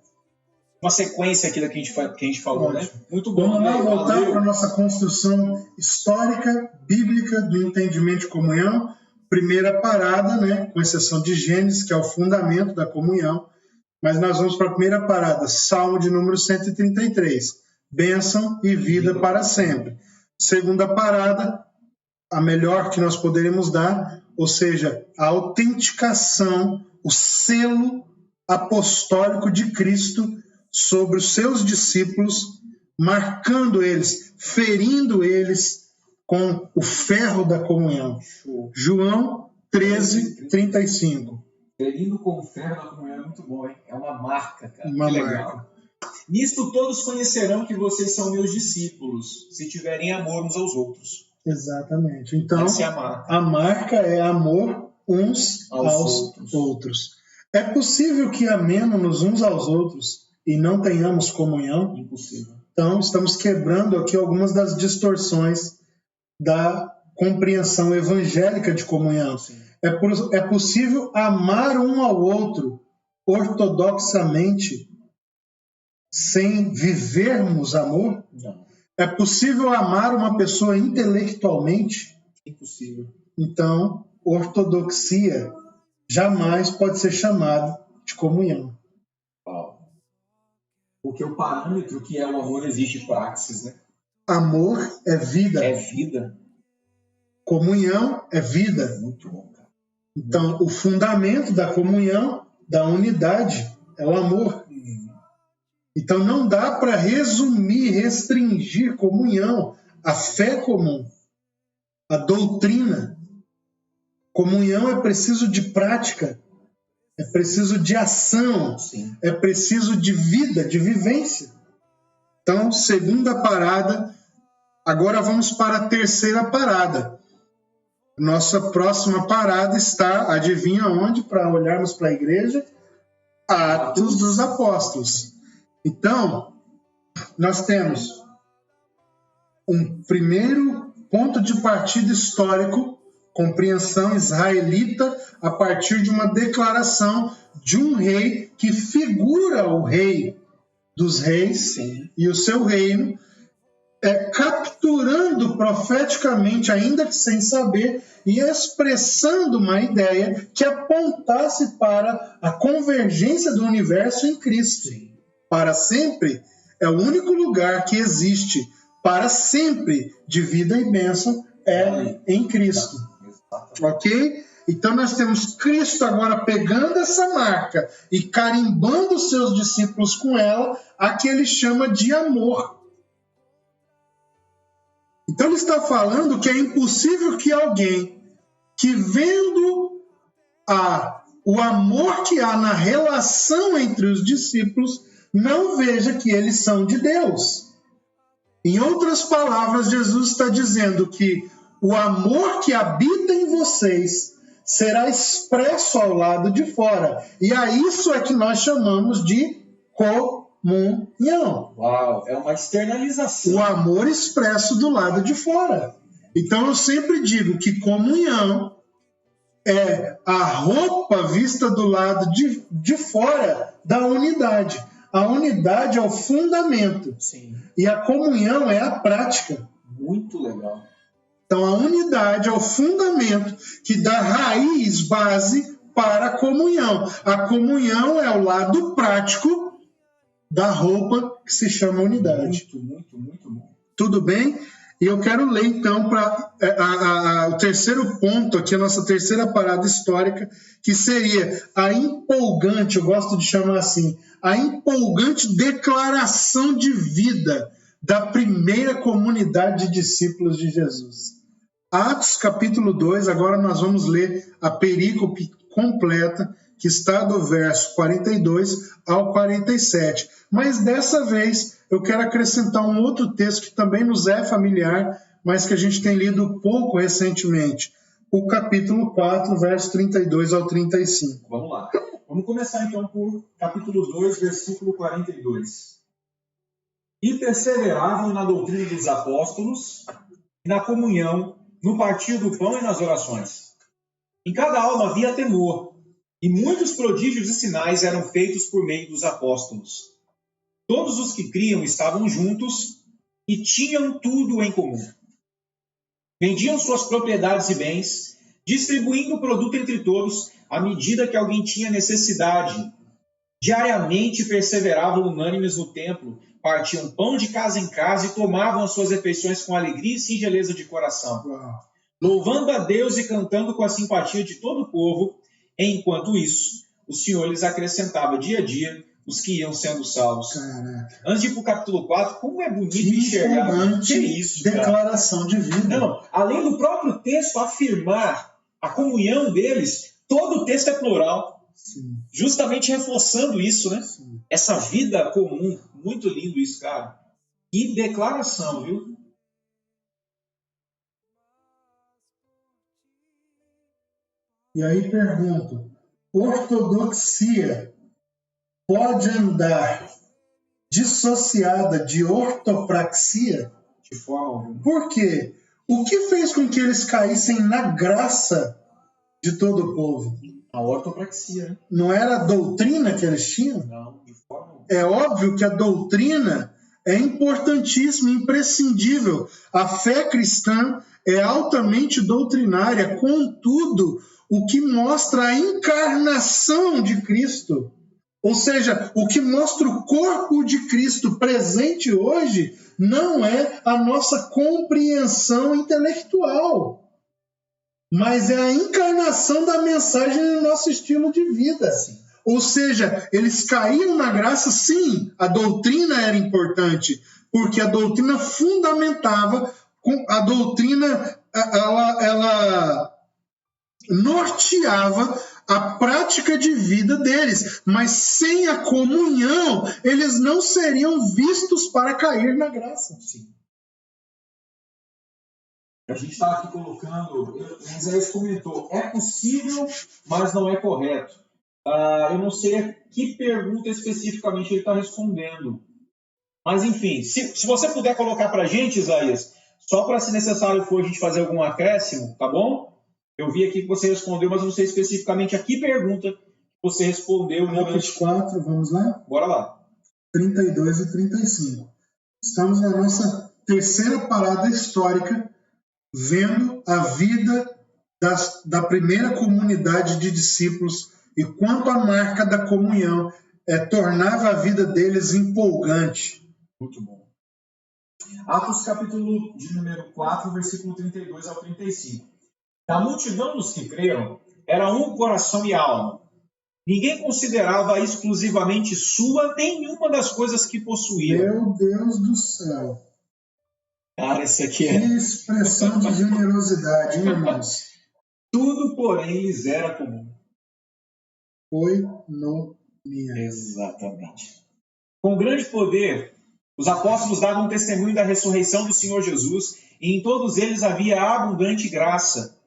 uma sequência aqui da que a gente falou, né? Muito bom. Vamos lá voltar para a nossa construção histórica, bíblica, do entendimento de comunhão. Primeira parada, né? Com exceção de Gênesis, que é o fundamento da comunhão. Mas nós vamos para a primeira parada, Salmo de número 133. Bênção e vida para sempre. Segunda parada, a melhor que nós poderíamos dar, ou seja, a autenticação, o selo apostólico de Cristo sobre os seus discípulos, marcando eles, ferindo eles com o ferro da comunhão. João 13, 35. Ferindo com o ferro da comunhão é muito bom, hein? É uma marca, cara. Uma que marca. Legal. Nisto todos conhecerão que vocês são meus discípulos, se tiverem amor uns aos outros. Exatamente. Então, essa é a marca. A marca é amor uns aos outros. É possível que amemos uns aos outros e não tenhamos comunhão? Impossível. Então, estamos quebrando aqui algumas das distorções da compreensão evangélica de comunhão. É possível amar um ao outro ortodoxamente sem vivermos amor? Não. É possível amar uma pessoa intelectualmente? Impossível. Então, ortodoxia jamais pode ser chamado de comunhão. Porque o parâmetro que é o amor exige praxis, né? Amor é vida. É vida. Comunhão é vida. Muito bom, cara. Então, o fundamento da comunhão, da unidade, é o amor. Então, não dá para resumir, restringir comunhão, a fé comum, a doutrina. Comunhão é preciso de prática, é preciso de ação, Sim. É preciso de vida, de vivência. Então, segunda parada, agora vamos para a terceira parada. Nossa próxima parada está, adivinha onde, para olharmos para a igreja? Atos dos Apóstolos. Então, nós temos um primeiro ponto de partida histórico, compreensão israelita, a partir de uma declaração de um rei que figura o rei dos reis. Sim. E o seu reino, capturando profeticamente, ainda que sem saber, e expressando uma ideia que apontasse para a convergência do universo em Cristo. Sim. Para sempre é o único lugar que existe para sempre de vida e bênção em Cristo. Ok? Então nós temos Cristo agora pegando essa marca e carimbando os seus discípulos com ela, a que ele chama de amor. Então ele está falando que é impossível que alguém que vendo o amor que há na relação entre os discípulos não veja que eles são de Deus. Em outras palavras, Jesus está dizendo que o amor que habita em vocês será expresso ao lado de fora. E a isso é que nós chamamos de comunhão. Uau, é uma externalização. O amor expresso do lado de fora. Então eu sempre digo que comunhão é a roupa vista do lado de fora da unidade. A unidade é o fundamento. Sim. E a comunhão é a prática. Muito legal. Então, a unidade é o fundamento que dá raiz, base para a comunhão. A comunhão é o lado prático da roupa que se chama unidade. Muito bom. Tudo bem? E eu quero ler, então, o terceiro ponto aqui, a nossa terceira parada histórica, que seria a empolgante, eu gosto de chamar assim, a empolgante declaração de vida da primeira comunidade de discípulos de Jesus. Atos, capítulo 2, agora nós vamos ler a perícope completa, que está do verso 42 ao 47. Mas dessa vez eu quero acrescentar um outro texto que também nos é familiar, mas que a gente tem lido pouco recentemente. O capítulo 4, verso 32 ao 35. Vamos lá. Vamos começar então por capítulo 2, versículo 42. E perseveravam na doutrina dos apóstolos, na comunhão, no partir do pão e nas orações. Em cada alma havia temor, e muitos prodígios e sinais eram feitos por meio dos apóstolos. Todos os que criam estavam juntos e tinham tudo em comum. Vendiam suas propriedades e bens, distribuindo o produto entre todos, à medida que alguém tinha necessidade. Diariamente perseveravam unânimes no templo, partiam pão de casa em casa e tomavam as suas refeições com alegria e singeleza de coração, louvando a Deus e cantando com a simpatia de todo o povo. Enquanto isso, o Senhor lhes acrescentava dia a dia os que iam sendo salvos. Caraca. Antes de ir para o capítulo 4, como é bonito enxergar. Que isso, declaração de vida. Não, além do próprio texto afirmar a comunhão deles, todo o texto é plural. Sim. Justamente reforçando isso, né? Sim. Essa vida comum. Muito lindo isso, cara. Que declaração, viu? E aí pergunto, ortodoxia pode andar dissociada de ortopraxia? De forma alguma. Por quê? O que fez com que eles caíssem na graça de todo o povo? A ortopraxia, né? Não era a doutrina que eles tinham? Não, de forma alguma. É óbvio que a doutrina é importantíssima, imprescindível. A fé cristã é altamente doutrinária, contudo, o que mostra a encarnação de Cristo, ou seja, o que mostra o corpo de Cristo presente hoje, não é a nossa compreensão intelectual, mas é a encarnação da mensagem no nosso estilo de vida. Sim. Ou seja, eles caíram na graça, sim, a doutrina era importante, porque a doutrina fundamentava, a doutrina ela norteava a prática de vida deles, mas sem a comunhão, eles não seriam vistos para cair na graça. Sim. A gente está aqui colocando, o Isaías comentou, é possível, mas não é correto. Eu não sei a que pergunta especificamente ele está respondendo. Mas, enfim, se você puder colocar para a gente, Isaías, só para, se necessário for, a gente fazer algum acréscimo, tá bom? Eu vi aqui que você respondeu, mas eu não sei especificamente a que pergunta você respondeu. Atos 4, vamos lá? Bora lá. 32 e 35. Estamos na nossa terceira parada histórica, vendo a vida da primeira comunidade de discípulos e quanto a marca da comunhão tornava a vida deles empolgante. Muito bom. Atos capítulo de número 4, versículo 32 ao 35. Da multidão dos que creram, era um coração e alma. Ninguém considerava exclusivamente sua nenhuma das coisas que possuía. Meu Deus do céu. Cara, isso aqui Que expressão de generosidade, hein, irmãos? Tudo, porém, lhes era comum. Koinonia. Exatamente. Com grande poder, os apóstolos davam testemunho da ressurreição do Senhor Jesus, e em todos eles havia abundante graça.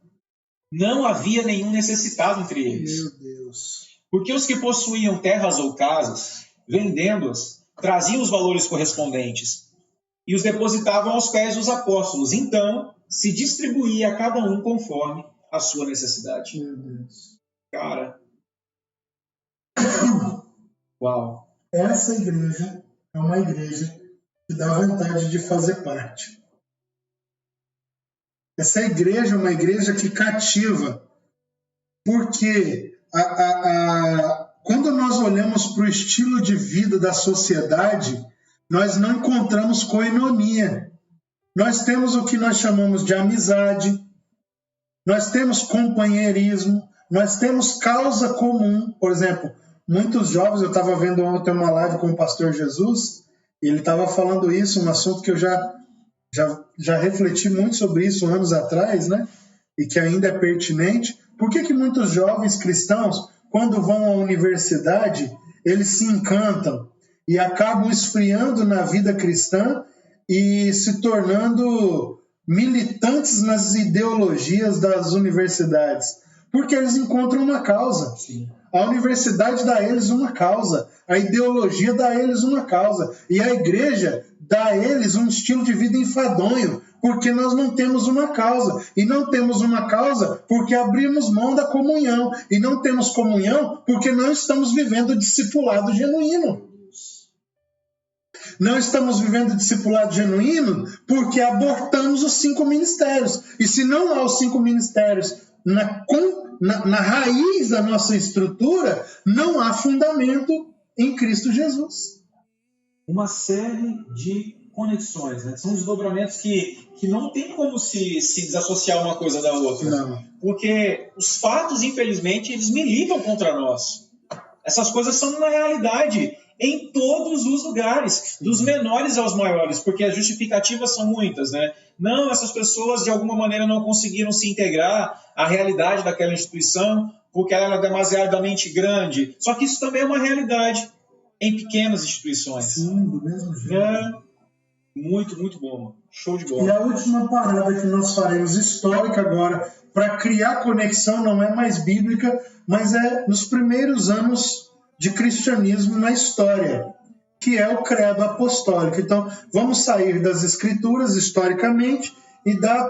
Não havia nenhum necessitado entre eles. Meu Deus. Porque os que possuíam terras ou casas, vendendo-as, traziam os valores correspondentes e os depositavam aos pés dos apóstolos. Então, se distribuía a cada um conforme a sua necessidade. Meu Deus. Cara. Uau. Essa igreja é uma igreja que dá vontade de fazer parte. Essa igreja é uma igreja que cativa, porque quando nós olhamos para o estilo de vida da sociedade, nós não encontramos koinonia, nós temos o que nós chamamos de amizade, nós temos companheirismo, nós temos causa comum. Por exemplo, muitos jovens, eu estava vendo ontem uma live com o pastor Jesus, e ele estava falando isso, um assunto que eu já refleti muito sobre isso anos atrás, né? E que ainda é pertinente. Por que muitos jovens cristãos, quando vão à universidade, eles se encantam e acabam esfriando na vida cristã e se tornando militantes nas ideologias das universidades? Porque eles encontram uma causa. Sim. A universidade dá a eles uma causa, a ideologia dá a eles uma causa, e a igreja dá a eles um estilo de vida enfadonho, porque nós não temos uma causa. E não temos uma causa porque abrimos mão da comunhão. E não temos comunhão porque não estamos vivendo o discipulado genuíno. Não estamos vivendo o discipulado genuíno porque abortamos os 5 ministérios. E se não há os 5 ministérios na raiz da nossa estrutura, não há fundamento em Cristo Jesus. Uma série de conexões, né? São desdobramentos que não tem como se desassociar uma coisa da outra. Não. Porque os fatos, infelizmente, eles militam contra nós. Essas coisas são uma realidade em todos os lugares, dos menores aos maiores, porque as justificativas são muitas, né? Não, essas pessoas de alguma maneira não conseguiram se integrar à realidade daquela instituição porque ela era demasiadamente grande. Só que isso também é uma realidade em pequenas instituições. Sim, do mesmo jeito. Muito, muito bom. Show de bola. E a última parada que nós faremos histórica agora, para criar conexão, não é mais bíblica, mas é nos primeiros anos de cristianismo na história, que é o credo apostólico. Então, vamos sair das escrituras historicamente e dar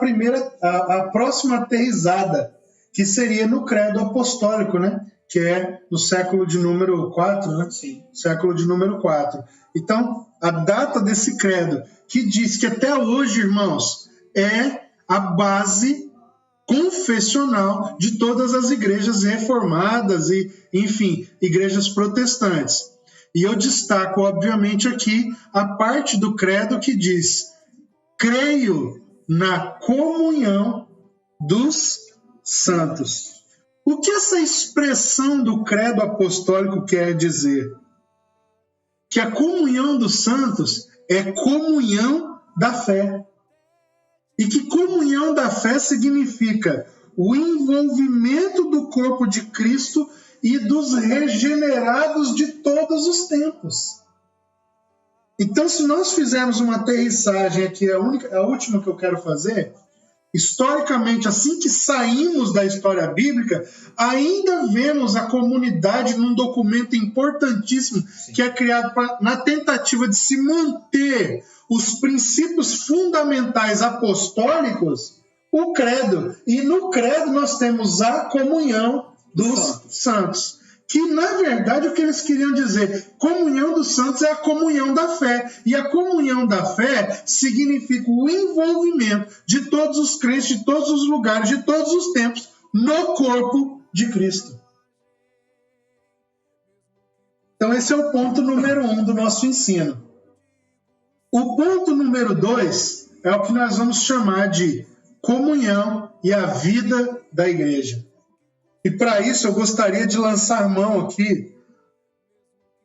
a próxima aterrissada, que seria no credo apostólico, né? Que é no século de número 4, né? Sim. Século de número 4. Então, a data desse credo, que diz que até hoje, irmãos, é a base confessional de todas as igrejas reformadas e, enfim, igrejas protestantes. E eu destaco, obviamente, aqui a parte do credo que diz: creio na comunhão dos santos. O que essa expressão do credo apostólico quer dizer? Que a comunhão dos santos é comunhão da fé. E que comunhão da fé significa o envolvimento do corpo de Cristo e dos regenerados de todos os tempos. Então, se nós fizermos uma aterrissagem aqui, a última que eu quero fazer, historicamente, assim que saímos da história bíblica, ainda vemos a comunidade num documento importantíssimo. Sim. Que é criado na tentativa de se manter os princípios fundamentais apostólicos, o credo. E no credo nós temos a comunhão dos santos. Que, na verdade, o que eles queriam dizer, comunhão dos santos é a comunhão da fé. E a comunhão da fé significa o envolvimento de todos os crentes, de todos os lugares, de todos os tempos, no corpo de Cristo. Então, esse é o ponto número 1 do nosso ensino. O ponto número 2 é o que nós vamos chamar de comunhão e a vida da igreja. E para isso eu gostaria de lançar mão aqui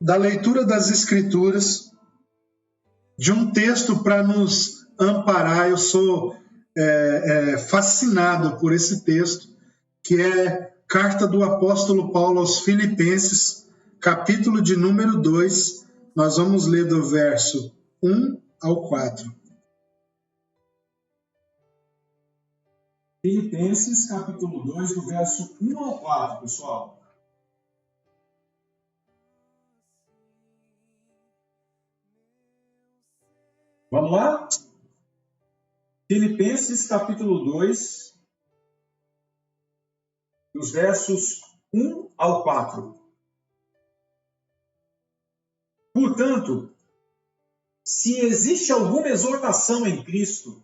da leitura das Escrituras, de um texto para nos amparar. Eu sou fascinado por esse texto, que é Carta do Apóstolo Paulo aos Filipenses, capítulo de número 2. Nós vamos ler do verso 1 ao 4. Filipenses, capítulo 2, do verso 1 ao 4, pessoal. Vamos lá? Filipenses, capítulo 2, dos versos 1 ao 4. Portanto, se existe alguma exortação em Cristo,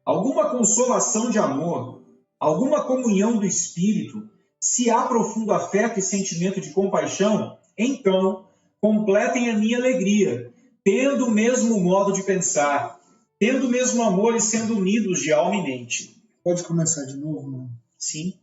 alguma consolação de amor, alguma comunhão do Espírito, se há profundo afeto e sentimento de compaixão, então completem a minha alegria, tendo o mesmo modo de pensar, tendo o mesmo amor e sendo unidos de alma e mente. Pode começar de novo, mano? Sim.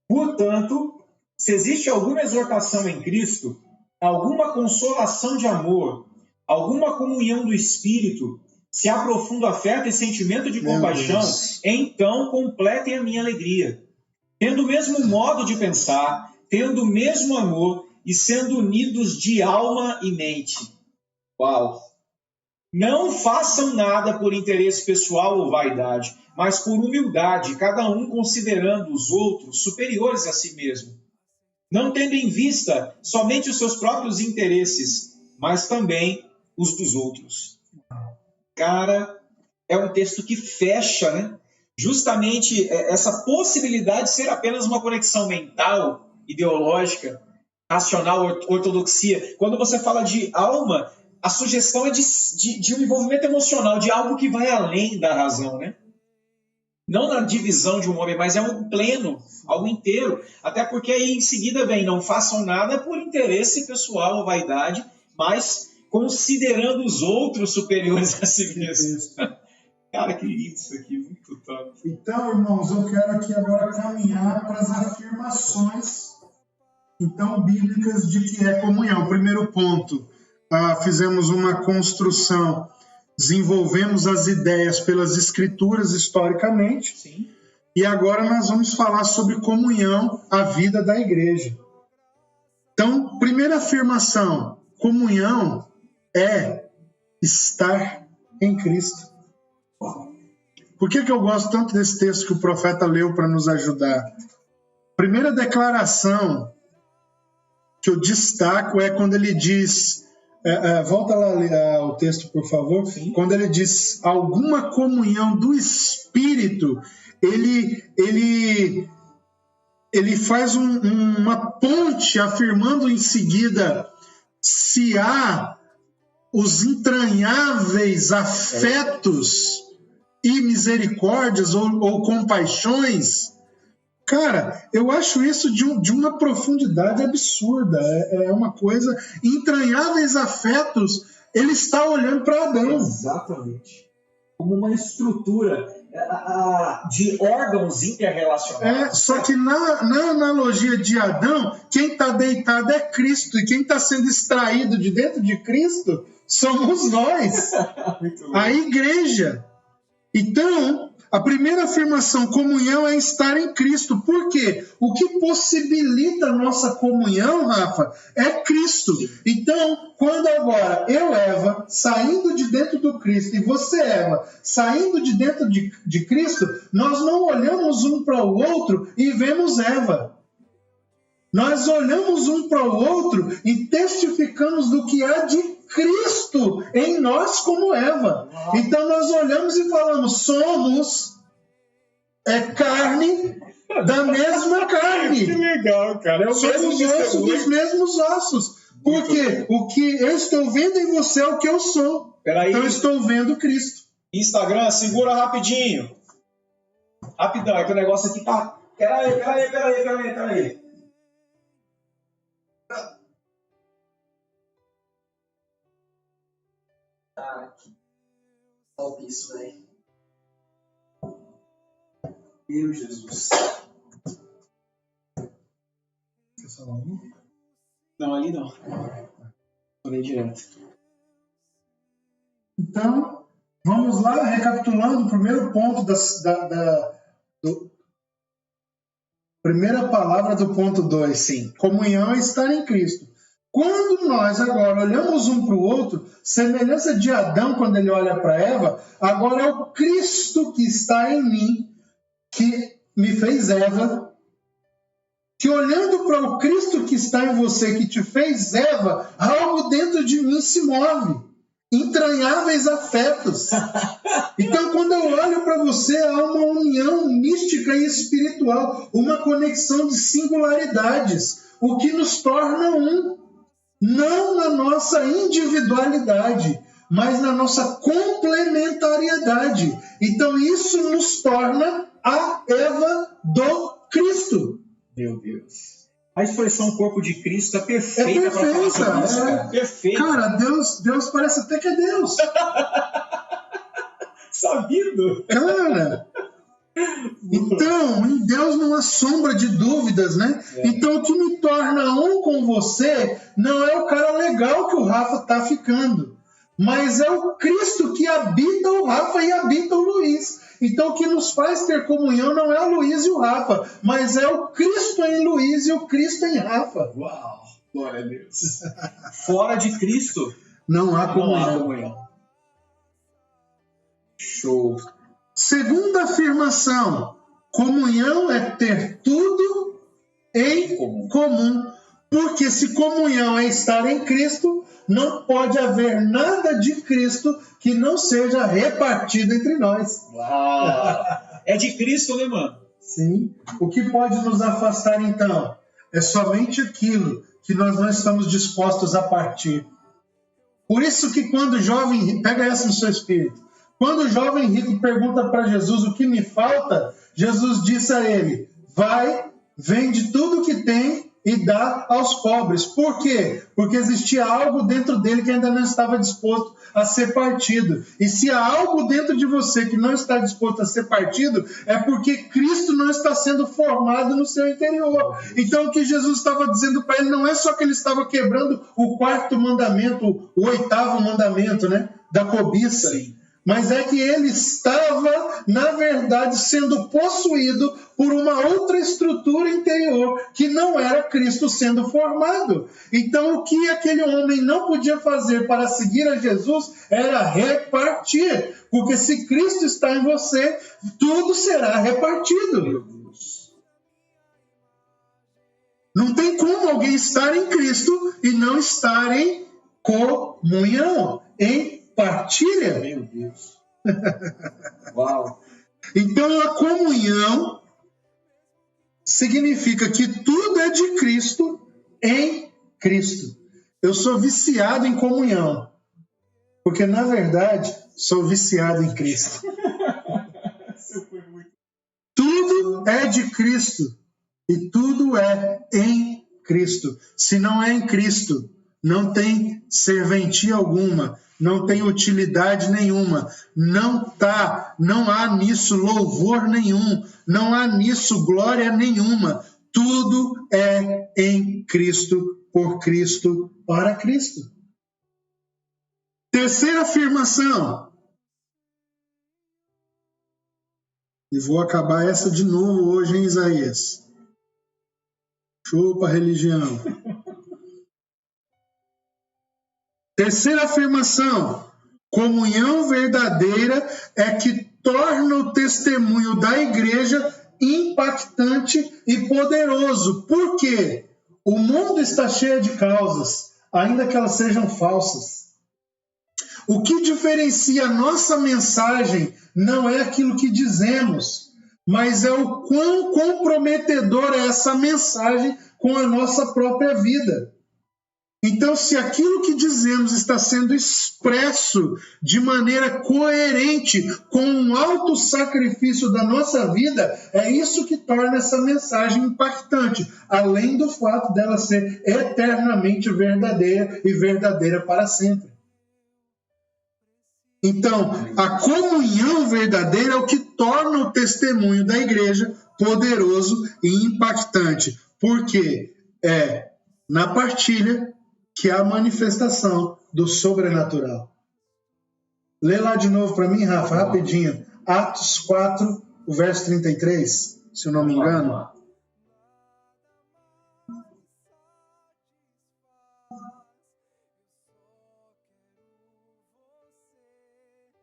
Portanto, se existe alguma exortação em Cristo, alguma consolação de amor, alguma comunhão do Espírito, se há profundo afeto e sentimento de compaixão, então completem a minha alegria. Tendo o mesmo modo de pensar, tendo o mesmo amor e sendo unidos de alma e mente. Uau! Não façam nada por interesse pessoal ou vaidade, mas por humildade, cada um considerando os outros superiores a si mesmo. Não tendo em vista somente os seus próprios interesses, mas também os dos outros. Cara, é um texto que fecha, né? Justamente essa possibilidade de ser apenas uma conexão mental, ideológica, racional, ortodoxia. Quando você fala de alma, a sugestão é de um envolvimento emocional, de algo que vai além da razão, né? Não na divisão de um homem, mas é algo pleno, algo inteiro. Até porque aí em seguida vem, não façam nada por interesse pessoal ou vaidade, mas considerando os outros superiores a si mesmos. Cara, que lindo isso aqui, muito top. Então, irmãos, eu quero aqui agora caminhar para as afirmações, então, bíblicas de que é comunhão. Primeiro ponto, fizemos uma construção, desenvolvemos as ideias pelas escrituras historicamente. Sim. E agora nós vamos falar sobre comunhão, a vida da igreja. Então, primeira afirmação, comunhão é estar em Cristo. Por que eu gosto tanto desse texto que o profeta leu para nos ajudar? Primeira declaração que eu destaco é quando ele diz, volta lá o texto, por favor. Sim. Quando ele diz alguma comunhão do Espírito, ele faz uma ponte afirmando em seguida se há os entranháveis afetos e misericórdias ou compaixões. Cara, eu acho isso de uma profundidade absurda. É uma coisa, entranháveis afetos, ele está olhando para Adão. Exatamente. Como uma estrutura de órgãos interrelacionados. Só que na analogia de Adão, quem está deitado é Cristo, e quem está sendo extraído de dentro de Cristo somos nós, a igreja. Então, a primeira afirmação, comunhão, é estar em Cristo. Por quê? O que possibilita a nossa comunhão, Rafa, é Cristo. Então, quando agora eu, Eva, saindo de dentro do Cristo, e você, Eva, saindo de dentro de Cristo, nós não olhamos um para o outro e vemos Eva. Nós olhamos um para o outro e testificamos do que há de Cristo em nós como Eva. Então nós olhamos e falamos, somos carne da mesma carne. Que legal, cara. Somos ossos dos mesmos ossos. Porque o que eu estou vendo em você é o que eu sou. Peraí. Então eu estou vendo Cristo. Instagram, segura rapidinho. Rapidão, é que o negócio aqui tá... Peraí. Top isso, velho. Meu Jesus. Não, ali não. Falei direto. Então, vamos lá, recapitulando o primeiro ponto primeira palavra do ponto 2, sim. Comunhão é estar em Cristo. Quando nós agora olhamos um para o outro, semelhança de Adão quando ele olha para Eva, agora é o Cristo que está em mim, que me fez Eva, que olhando para o Cristo que está em você, que te fez Eva, algo dentro de mim se move. Entranháveis afetos. Então, quando eu olho para você, há uma união mística e espiritual, uma conexão de singularidades, o que nos torna um. Não na nossa individualidade, mas na nossa complementariedade. Então isso nos torna a Eva do Cristo. Meu Deus. A expressão corpo de Cristo é perfeita para falar sobre isso, cara. Perfeita. Cara, Deus parece até que é Deus. Sabido? Cara, então, em Deus não há sombra de dúvidas, né? Então, o que me torna um com você não é o cara legal que o Rafa tá ficando, mas é o Cristo que habita o Rafa e habita o Luiz. Então, o que nos faz ter comunhão não é o Luiz e o Rafa, mas é o Cristo em Luiz e o Cristo em Rafa. Uau, glória a Deus. Fora de Cristo, não há não há comunhão. Show. Segunda afirmação, comunhão é ter tudo em comum. Porque se comunhão é estar em Cristo, não pode haver nada de Cristo que não seja repartido entre nós. Uau. É de Cristo, né, mano? Sim. O que pode nos afastar, então? É somente aquilo que nós não estamos dispostos a partir. Por isso que quando o jovem... Pega essa no seu espírito. Quando o jovem rico pergunta para Jesus o que me falta, Jesus disse a ele, vai, vende tudo que tem e dá aos pobres. Por quê? Porque existia algo dentro dele que ainda não estava disposto a ser partido. E se há algo dentro de você que não está disposto a ser partido, é porque Cristo não está sendo formado no seu interior. Então o que Jesus estava dizendo para ele não é só que ele estava quebrando o quarto mandamento, o oitavo mandamento, né, da cobiça. Sim. Mas é que ele estava, na verdade, sendo possuído por uma outra estrutura interior que não era Cristo sendo formado. Então, o que aquele homem não podia fazer para seguir a Jesus era repartir. Porque se Cristo está em você, tudo será repartido. Não tem como alguém estar em Cristo e não estar em comunhão, em partilha. Meu Deus. Uau. Então a comunhão significa que tudo é de Cristo em Cristo. Eu sou viciado em comunhão, porque na verdade sou viciado em Cristo. Tudo é de Cristo e tudo é em Cristo. Se não é em Cristo, não tem serventia alguma, não tem utilidade nenhuma, não há nisso louvor nenhum, não há nisso glória nenhuma. Tudo é em Cristo, por Cristo, para Cristo. Terceira afirmação. E vou acabar essa de novo hoje em Isaías. Chupa a religião. Terceira afirmação, comunhão verdadeira é que torna o testemunho da igreja impactante e poderoso. Por quê? O mundo está cheio de causas, ainda que elas sejam falsas. O que diferencia a nossa mensagem não é aquilo que dizemos, mas é o quão comprometedora é essa mensagem com a nossa própria vida. Então, se aquilo que dizemos está sendo expresso de maneira coerente com um alto sacrifício da nossa vida, é isso que torna essa mensagem impactante, além do fato dela ser eternamente verdadeira e verdadeira para sempre. Então, a comunhão verdadeira é o que torna o testemunho da igreja poderoso e impactante, porque é na partilha que é a manifestação do sobrenatural. Lê lá de novo para mim, Rafa, rapidinho. Atos 4, o verso 33, se eu não me engano.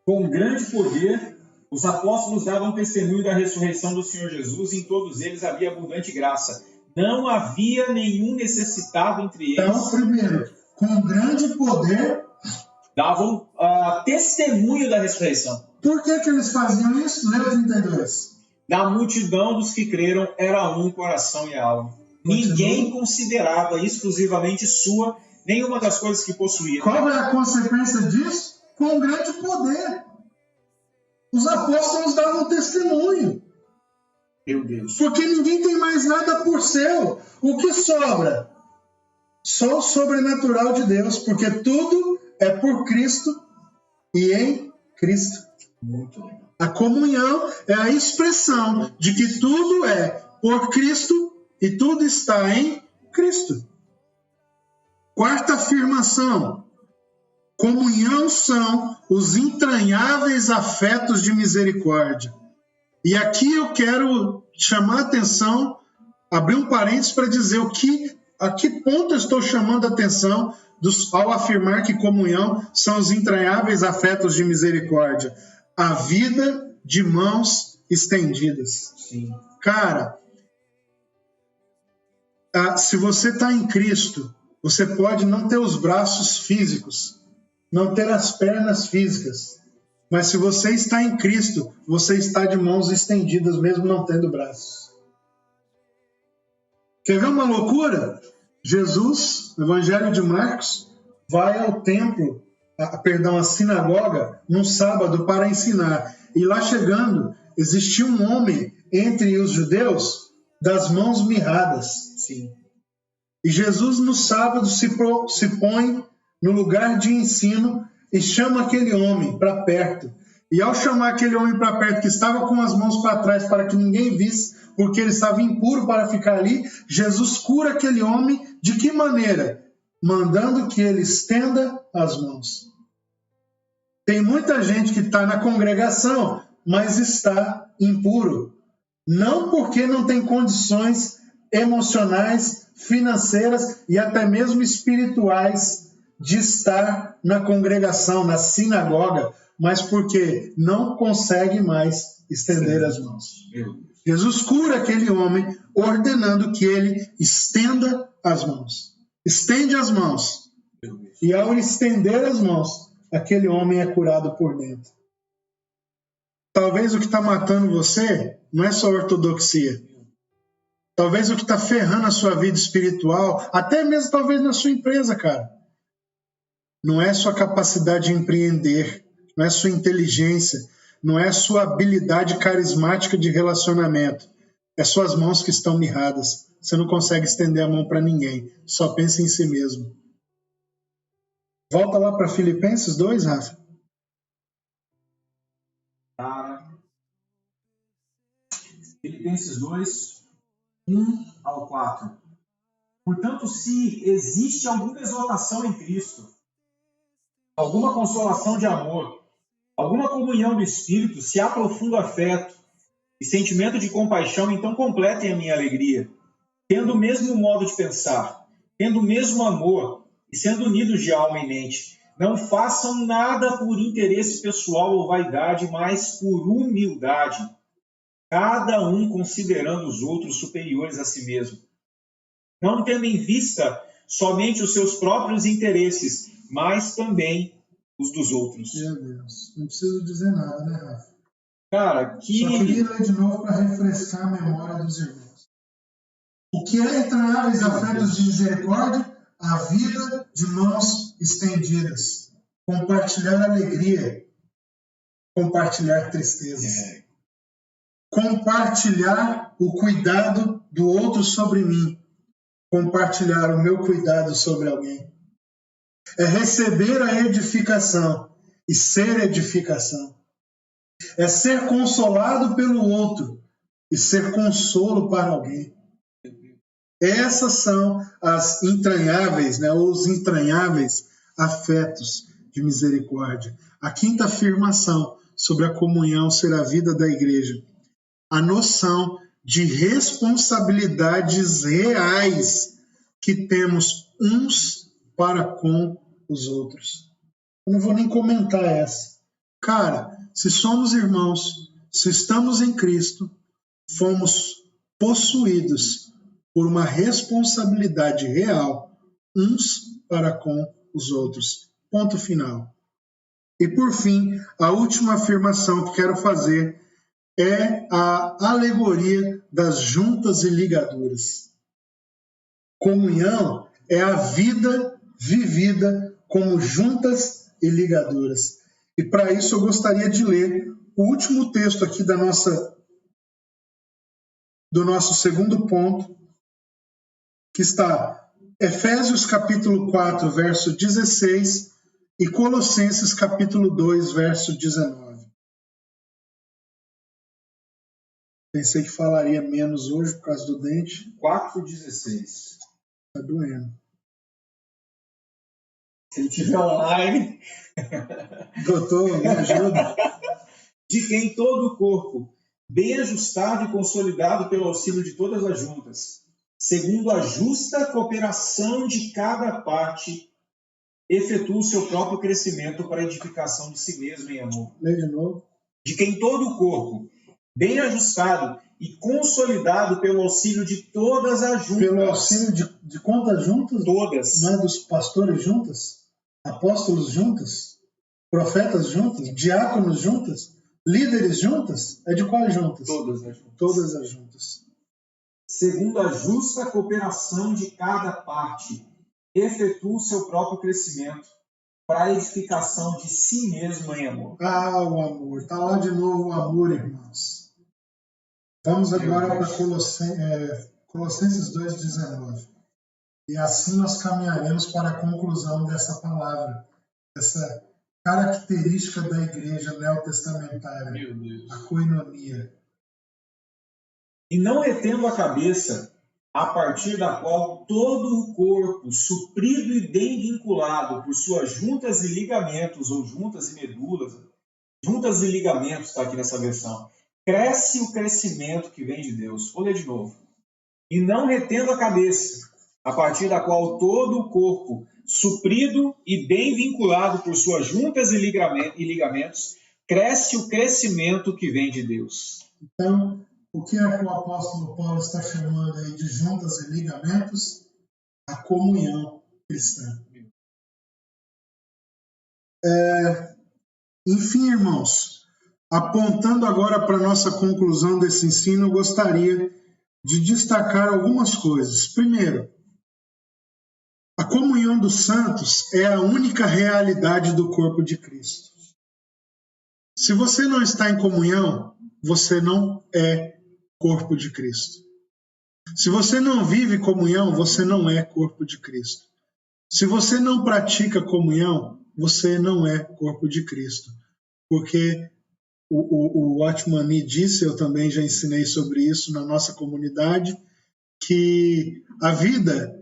Com grande poder, os apóstolos davam testemunho da ressurreição do Senhor Jesus, e em todos eles havia abundante graça. Não havia nenhum necessitado entre eles. Então, primeiro, com grande poder, davam testemunho da ressurreição. Por que eles faziam isso? Lê o 32. Da multidão dos que creram era um coração e alma. Ninguém considerava exclusivamente sua nenhuma das coisas que possuía. Qual é a consequência disso? Com grande poder. Os apóstolos davam testemunho. Meu Deus. Porque ninguém tem mais nada por seu. O que sobra? Só o sobrenatural de Deus, porque tudo é por Cristo e em Cristo. Muito legal. A comunhão é a expressão de que tudo é por Cristo e tudo está em Cristo. Quarta afirmação. Comunhão são os entranháveis afetos de misericórdia. E aqui eu quero chamar a atenção, abrir um parênteses para dizer a que ponto eu estou chamando a atenção ao afirmar que comunhão são os entranháveis afetos de misericórdia. A vida de mãos estendidas. Sim. Cara, se você está em Cristo, você pode não ter os braços físicos, não ter as pernas físicas, mas se você está em Cristo, você está de mãos estendidas, mesmo não tendo braços. Quer ver uma loucura? Jesus, no Evangelho de Marcos, vai ao templo, à sinagoga, num sábado para ensinar. E lá chegando, existia um homem entre os judeus das mãos mirradas. Sim. E Jesus, no sábado, se põe no lugar de ensino e chama aquele homem para perto. E ao chamar aquele homem para perto, que estava com as mãos para trás para que ninguém visse, porque ele estava impuro para ficar ali, Jesus cura aquele homem de que maneira? Mandando que ele estenda as mãos. Tem muita gente que está na congregação, mas está impuro. Não porque não tem condições emocionais, financeiras e até mesmo espirituais de estar na congregação, na sinagoga, mas porque não consegue mais estender as mãos. Jesus cura aquele homem, ordenando que ele estenda as mãos. Estende as mãos. E ao estender as mãos, aquele homem é curado por dentro. Talvez o que está matando você não é só ortodoxia. Talvez o que está ferrando a sua vida espiritual, até mesmo talvez na sua empresa, cara, não é sua capacidade de empreender, não é sua inteligência, não é sua habilidade carismática de relacionamento. É suas mãos que estão mirradas. Você não consegue estender a mão para ninguém. Só pensa em si mesmo. Volta lá para Filipenses 2, Rafa. Filipenses 2, 1 ao 4. Portanto, se existe alguma exaltação em Cristo, alguma consolação de amor, alguma comunhão do Espírito, se há profundo afeto e sentimento de compaixão, então completem a minha alegria, tendo o mesmo modo de pensar, tendo o mesmo amor e sendo unidos de alma e mente. Não façam nada por interesse pessoal ou vaidade, mas por humildade, cada um considerando os outros superiores a si mesmo, não tendo em vista somente os seus próprios interesses, mas também os dos outros. Meu Deus, não preciso dizer nada, né, Rafa? Cara, Só queria ler de novo para refrescar a memória dos irmãos. O que é entranháveis afetos de misericórdia? A vida de mãos estendidas. Compartilhar alegria. Compartilhar tristezas. Compartilhar o cuidado do outro sobre mim. Compartilhar o meu cuidado sobre alguém. É receber a edificação e ser edificação. É ser consolado pelo outro e ser consolo para alguém. Essas são as entranháveis, ou os entranháveis afetos de misericórdia. A quinta afirmação sobre a comunhão ser a vida da igreja. A noção de responsabilidades reais que temos uns para com os outros. Eu não vou nem comentar essa. Cara, se somos irmãos, se estamos em Cristo, fomos possuídos por uma responsabilidade real, uns para com os outros. Ponto final. E por fim, a última afirmação que quero fazer é a alegoria das juntas e ligaduras. Comunhão é a vida vivida como juntas e ligaduras. E para isso eu gostaria de ler o último texto aqui do nosso segundo ponto, que está Efésios capítulo 4, verso 16 e Colossenses capítulo 2, verso 19. Pensei que falaria menos hoje por causa do dente. 4,16. Tá doendo. Se ele estiver online. Doutor, me ajuda. De quem todo o corpo, bem ajustado e consolidado pelo auxílio de todas as juntas, segundo a justa cooperação de cada parte, efetua o seu próprio crescimento para a edificação de si mesmo em amor. Lê de novo. De quem todo o corpo, bem ajustado e consolidado pelo auxílio de todas as juntas. Pelo auxílio de quantas juntas? Todas. Não é dos pastores juntas? Apóstolos juntas? Profetas juntas? Diáconos juntas? Líderes juntas? É de quais juntas? Todas as juntas. Todas as juntas. Segundo a justa cooperação de cada parte, efetua o seu próprio crescimento para a edificação de si mesmo em amor. Ah, o amor. Está lá de novo o amor, irmãos. Vamos agora para Colossenses 2,19. E assim nós caminharemos para a conclusão dessa palavra, essa característica da igreja neotestamentária, a koinonia. E não retendo a cabeça, a partir da qual todo o corpo, suprido e bem vinculado por suas juntas e ligamentos, ou juntas e medulas, juntas e ligamentos, está aqui nessa versão, cresce o crescimento que vem de Deus. Vou ler de novo. E não retendo a cabeça, a partir da qual todo o corpo, suprido e bem vinculado por suas juntas e ligamentos, cresce o crescimento que vem de Deus. Então, o que é que o apóstolo Paulo está chamando aí de juntas e ligamentos? A comunhão cristã. Enfim, irmãos, apontando agora para a nossa conclusão desse ensino, eu gostaria de destacar algumas coisas. Primeiro, a comunhão dos santos é a única realidade do corpo de Cristo. Se você não está em comunhão, você não é corpo de Cristo. Se você não vive comunhão, você não é corpo de Cristo. Se você não pratica comunhão, você não é corpo de Cristo. Porque o Watchman Nee disse, eu também já ensinei sobre isso na nossa comunidade, que a vida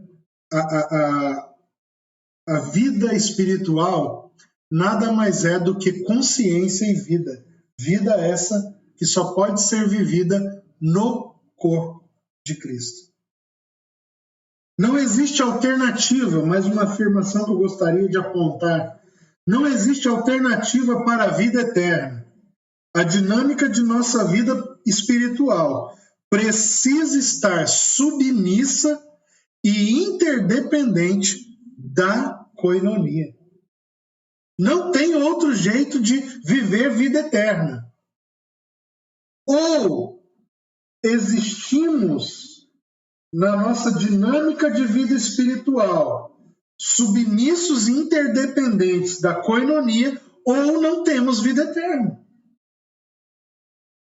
espiritual nada mais é do que consciência e vida. Vida essa que só pode ser vivida no corpo de Cristo. Não existe alternativa, mais uma afirmação que eu gostaria de apontar. Não existe alternativa para a vida eterna. A dinâmica de nossa vida espiritual precisa estar submissa e interdependente da koinonia. Não tem outro jeito de viver vida eterna. Ou existimos na nossa dinâmica de vida espiritual submissos e interdependentes da koinonia, ou não temos vida eterna.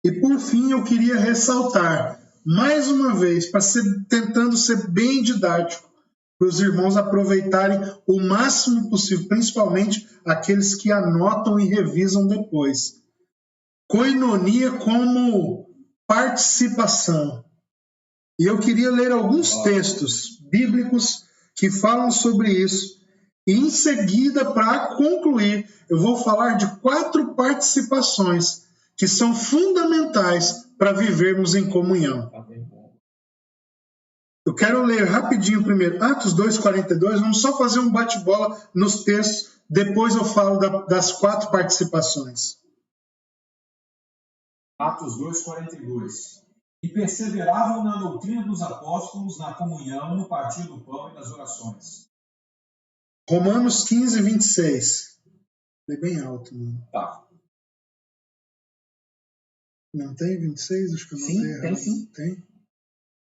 E por fim eu queria ressaltar, mais uma vez, tentando ser bem didático, para os irmãos aproveitarem o máximo possível, principalmente aqueles que anotam e revisam depois. Koinonia como participação. E eu queria ler alguns textos bíblicos que falam sobre isso. E em seguida, para concluir, eu vou falar de 4 participações que são fundamentais para vivermos em comunhão. Eu quero ler rapidinho primeiro Atos 2,42, vamos só fazer um bate-bola nos textos, depois eu falo das 4 participações. Atos 2,42. E perseveravam na doutrina dos apóstolos, na comunhão, no partir do pão e nas orações. Romanos 15, 26. É bem alto, mano. Tá. Não tem 26? Acho que eu não tenho. Sim, tem sim. Tem?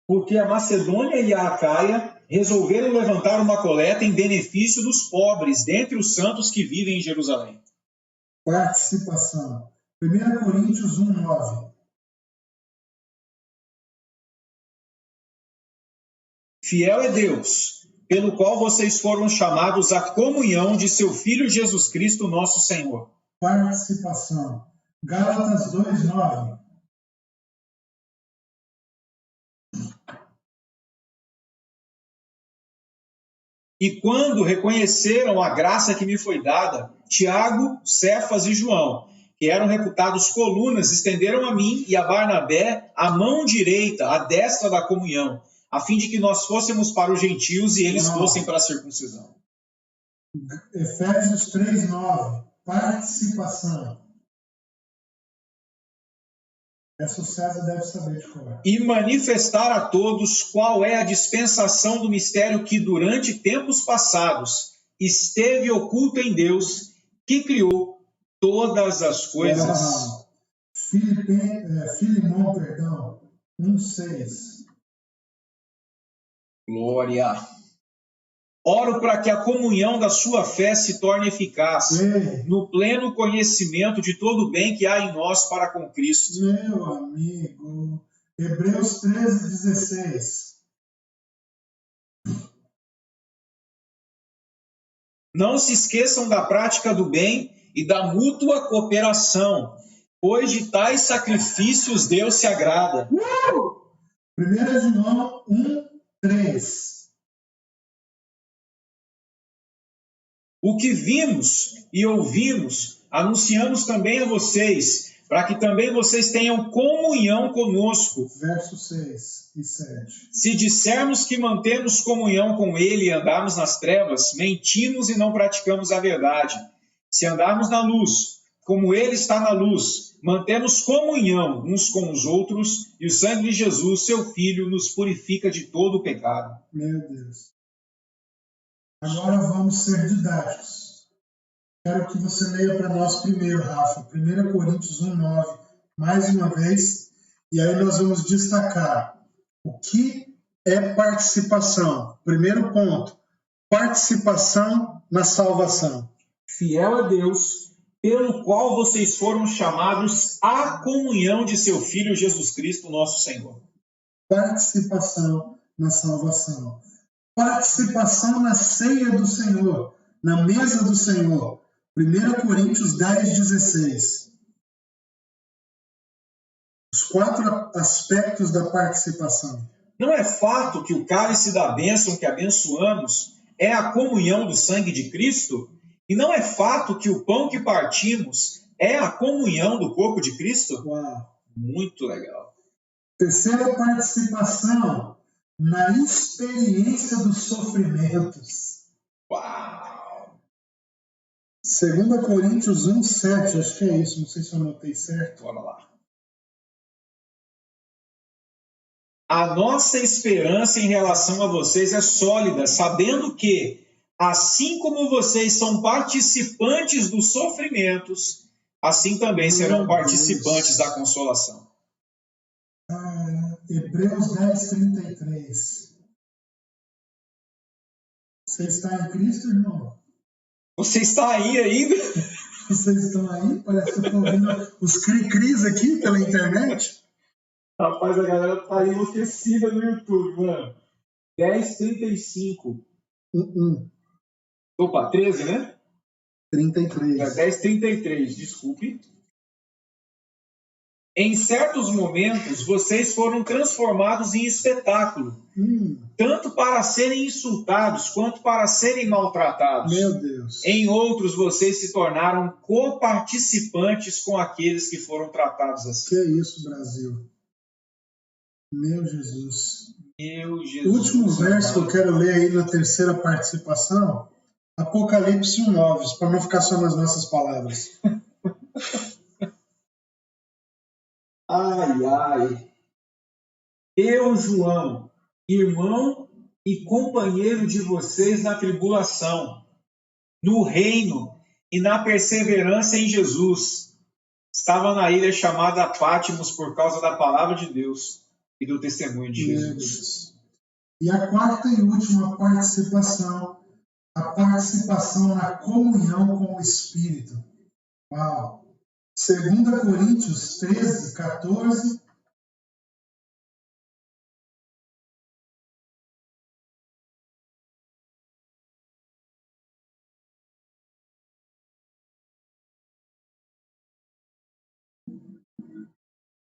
Porque a Macedônia e a Acaia resolveram levantar uma coleta em benefício dos pobres, dentre os santos que vivem em Jerusalém. Participação. 1 Coríntios 1, 9. Fiel é Deus, pelo qual vocês foram chamados à comunhão de seu Filho Jesus Cristo, nosso Senhor. Participação. Gálatas 2, 9. E quando reconheceram a graça que me foi dada, Tiago, Cefas e João, que eram reputados colunas, estenderam a mim e a Barnabé a mão direita, a destra da comunhão, a fim de que nós fôssemos para os gentios e eles fossem para a circuncisão. Efésios 3:9, participação. Essa o César deve saber de cor. E manifestar a todos qual é a dispensação do mistério que durante tempos passados esteve oculto em Deus, que criou todas as coisas. Filimão, 1:6. Glória. Oro para que a comunhão da sua fé se torne eficaz, no pleno conhecimento de todo o bem que há em nós para com Cristo. Meu amigo. Hebreus 13:16. Não se esqueçam da prática do bem e da mútua cooperação, pois de tais sacrifícios Deus se agrada. 1 João 1:3. O que vimos e ouvimos, anunciamos também a vocês, para que também vocês tenham comunhão conosco. Versos 6 e 7. Se dissermos que mantemos comunhão com Ele e andarmos nas trevas, mentimos e não praticamos a verdade. Se andarmos na luz, como Ele está na luz, mantemos comunhão uns com os outros, e o sangue de Jesus, seu Filho, nos purifica de todo o pecado. Meu Deus. Agora vamos ser didáticos. Quero que você leia para nós primeiro, Rafa, 1 Coríntios 1:9, mais uma vez, e aí nós vamos destacar o que é participação. Primeiro ponto, participação na salvação. Fiel a Deus, pelo qual vocês foram chamados à comunhão de seu Filho Jesus Cristo, nosso Senhor. Participação na salvação. Participação na ceia do Senhor, na mesa do Senhor. 1 Coríntios 10:16. Os 4 aspectos da participação. Não é fato que o cálice da bênção que abençoamos é a comunhão do sangue de Cristo? E não é fato que o pão que partimos é a comunhão do corpo de Cristo? Uau. Muito legal. Terceira participação na experiência dos sofrimentos. Uau! 2 Coríntios 1:7, acho que é isso, não sei se eu anotei certo. Bora lá. A nossa esperança em relação a vocês é sólida, sabendo que, assim como vocês são participantes dos sofrimentos, assim também serão participantes da consolação. Hebreus 10:33. Você está em Cristo, irmão? Você está aí ainda? Vocês estão aí? Parece que eu estou ouvindo os cri-cris aqui pela internet. Rapaz, a galera tá enlouquecida no YouTube, mano. 10:35. Opa, 13, né? 33. 10:33, desculpe. Em certos momentos, vocês foram transformados em espetáculo, tanto para serem insultados quanto para serem maltratados. Meu Deus. Em outros, vocês se tornaram coparticipantes com aqueles que foram tratados assim. Que é isso, Brasil? Meu Jesus. Meu Jesus. O último verso que eu quero ler aí na terceira participação, Apocalipse 1:9, para não ficar só nas nossas palavras. Ai, ai. Eu, João, irmão e companheiro de vocês na tribulação, no reino e na perseverança em Jesus, estava na ilha chamada Pátimos por causa da palavra de Deus e do testemunho de Jesus. E a quarta e última participação, a participação na comunhão com o Espírito. Uau! 2 Coríntios 13:14.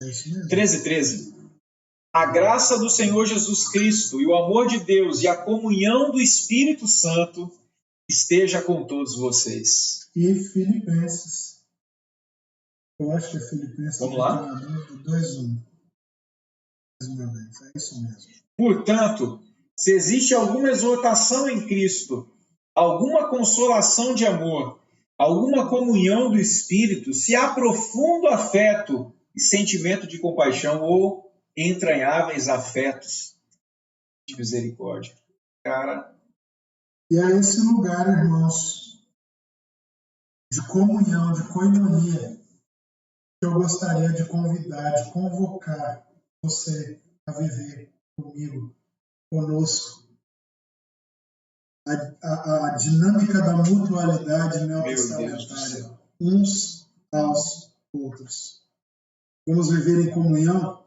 É isso mesmo? 13:13. A graça do Senhor Jesus Cristo e o amor de Deus e a comunhão do Espírito Santo esteja com todos vocês. E Filipenses. Eu acho que é Filipenses. Vamos lá? 2:1. Mais uma vez, é isso mesmo. Portanto, se existe alguma exortação em Cristo, alguma consolação de amor, alguma comunhão do Espírito, se há profundo afeto e sentimento de compaixão ou entranháveis afetos de misericórdia. Cara. E a esse lugar, irmãos, de comunhão, de coinonia, que eu gostaria de convidar, de convocar você a viver comigo, conosco. A dinâmica da mutualidade neotestamentária, uns aos outros. Vamos viver em comunhão,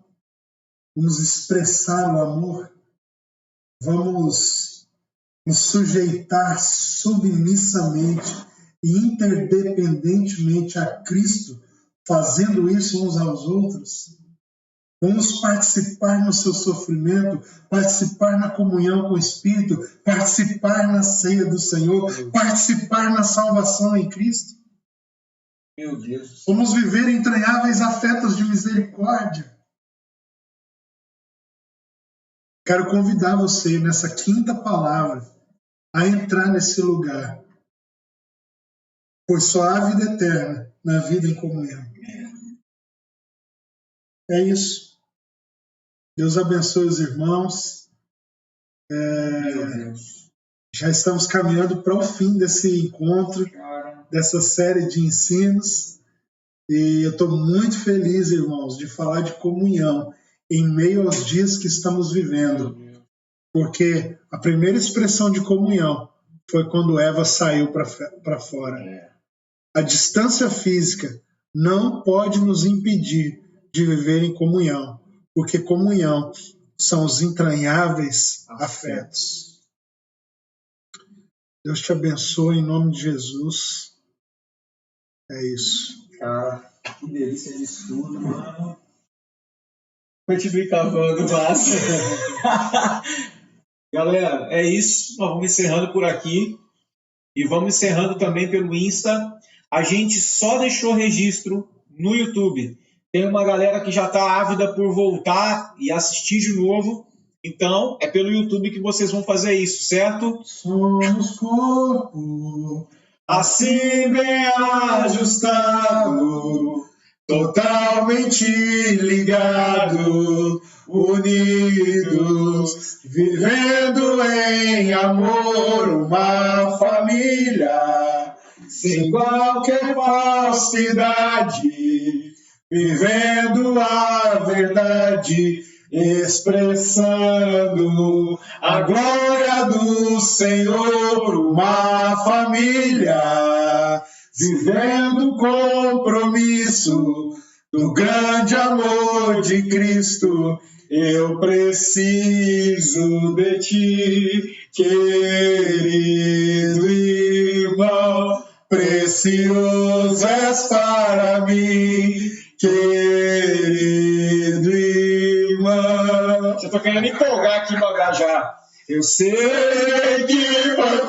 vamos expressar o amor, vamos nos sujeitar submissamente e interdependentemente a Cristo, fazendo isso uns aos outros. Vamos participar no seu sofrimento, participar na comunhão com o Espírito, participar na ceia do Senhor, participar na salvação em Cristo. Meu Deus. Vamos viver entranháveis afetos de misericórdia. Quero convidar você, nessa quinta palavra, a entrar nesse lugar. Pois só há vida eterna na vida em comunhão. É isso. Deus abençoe os irmãos. Já estamos caminhando para o fim desse encontro, dessa série de ensinos. E eu estou muito feliz, irmãos, de falar de comunhão em meio aos dias que estamos vivendo. Porque a primeira expressão de comunhão foi quando Eva saiu para fora. A distância física não pode nos impedir de viver em comunhão, porque comunhão são os entranháveis afetos. Deus te abençoe em nome de Jesus. É isso. Cara, que delícia de estudo, mano. Continue cavando, massa. Galera, é isso. Nós vamos encerrando por aqui. E vamos encerrando também pelo Insta. A gente só deixou registro no YouTube. Tem uma galera que já está ávida por voltar e assistir de novo. Então, é pelo YouTube que vocês vão fazer isso, certo? Somos corpo, assim bem ajustado, totalmente ligado, unidos, vivendo em amor, uma família, sem qualquer falsidade, vivendo a verdade, expressando a glória do Senhor, uma família, vivendo o compromisso do grande amor de Cristo. Eu preciso de ti, querido irmão, precioso és para mim, querido irmão. Já tô querendo empolgar aqui, mandar já. Eu sei que vai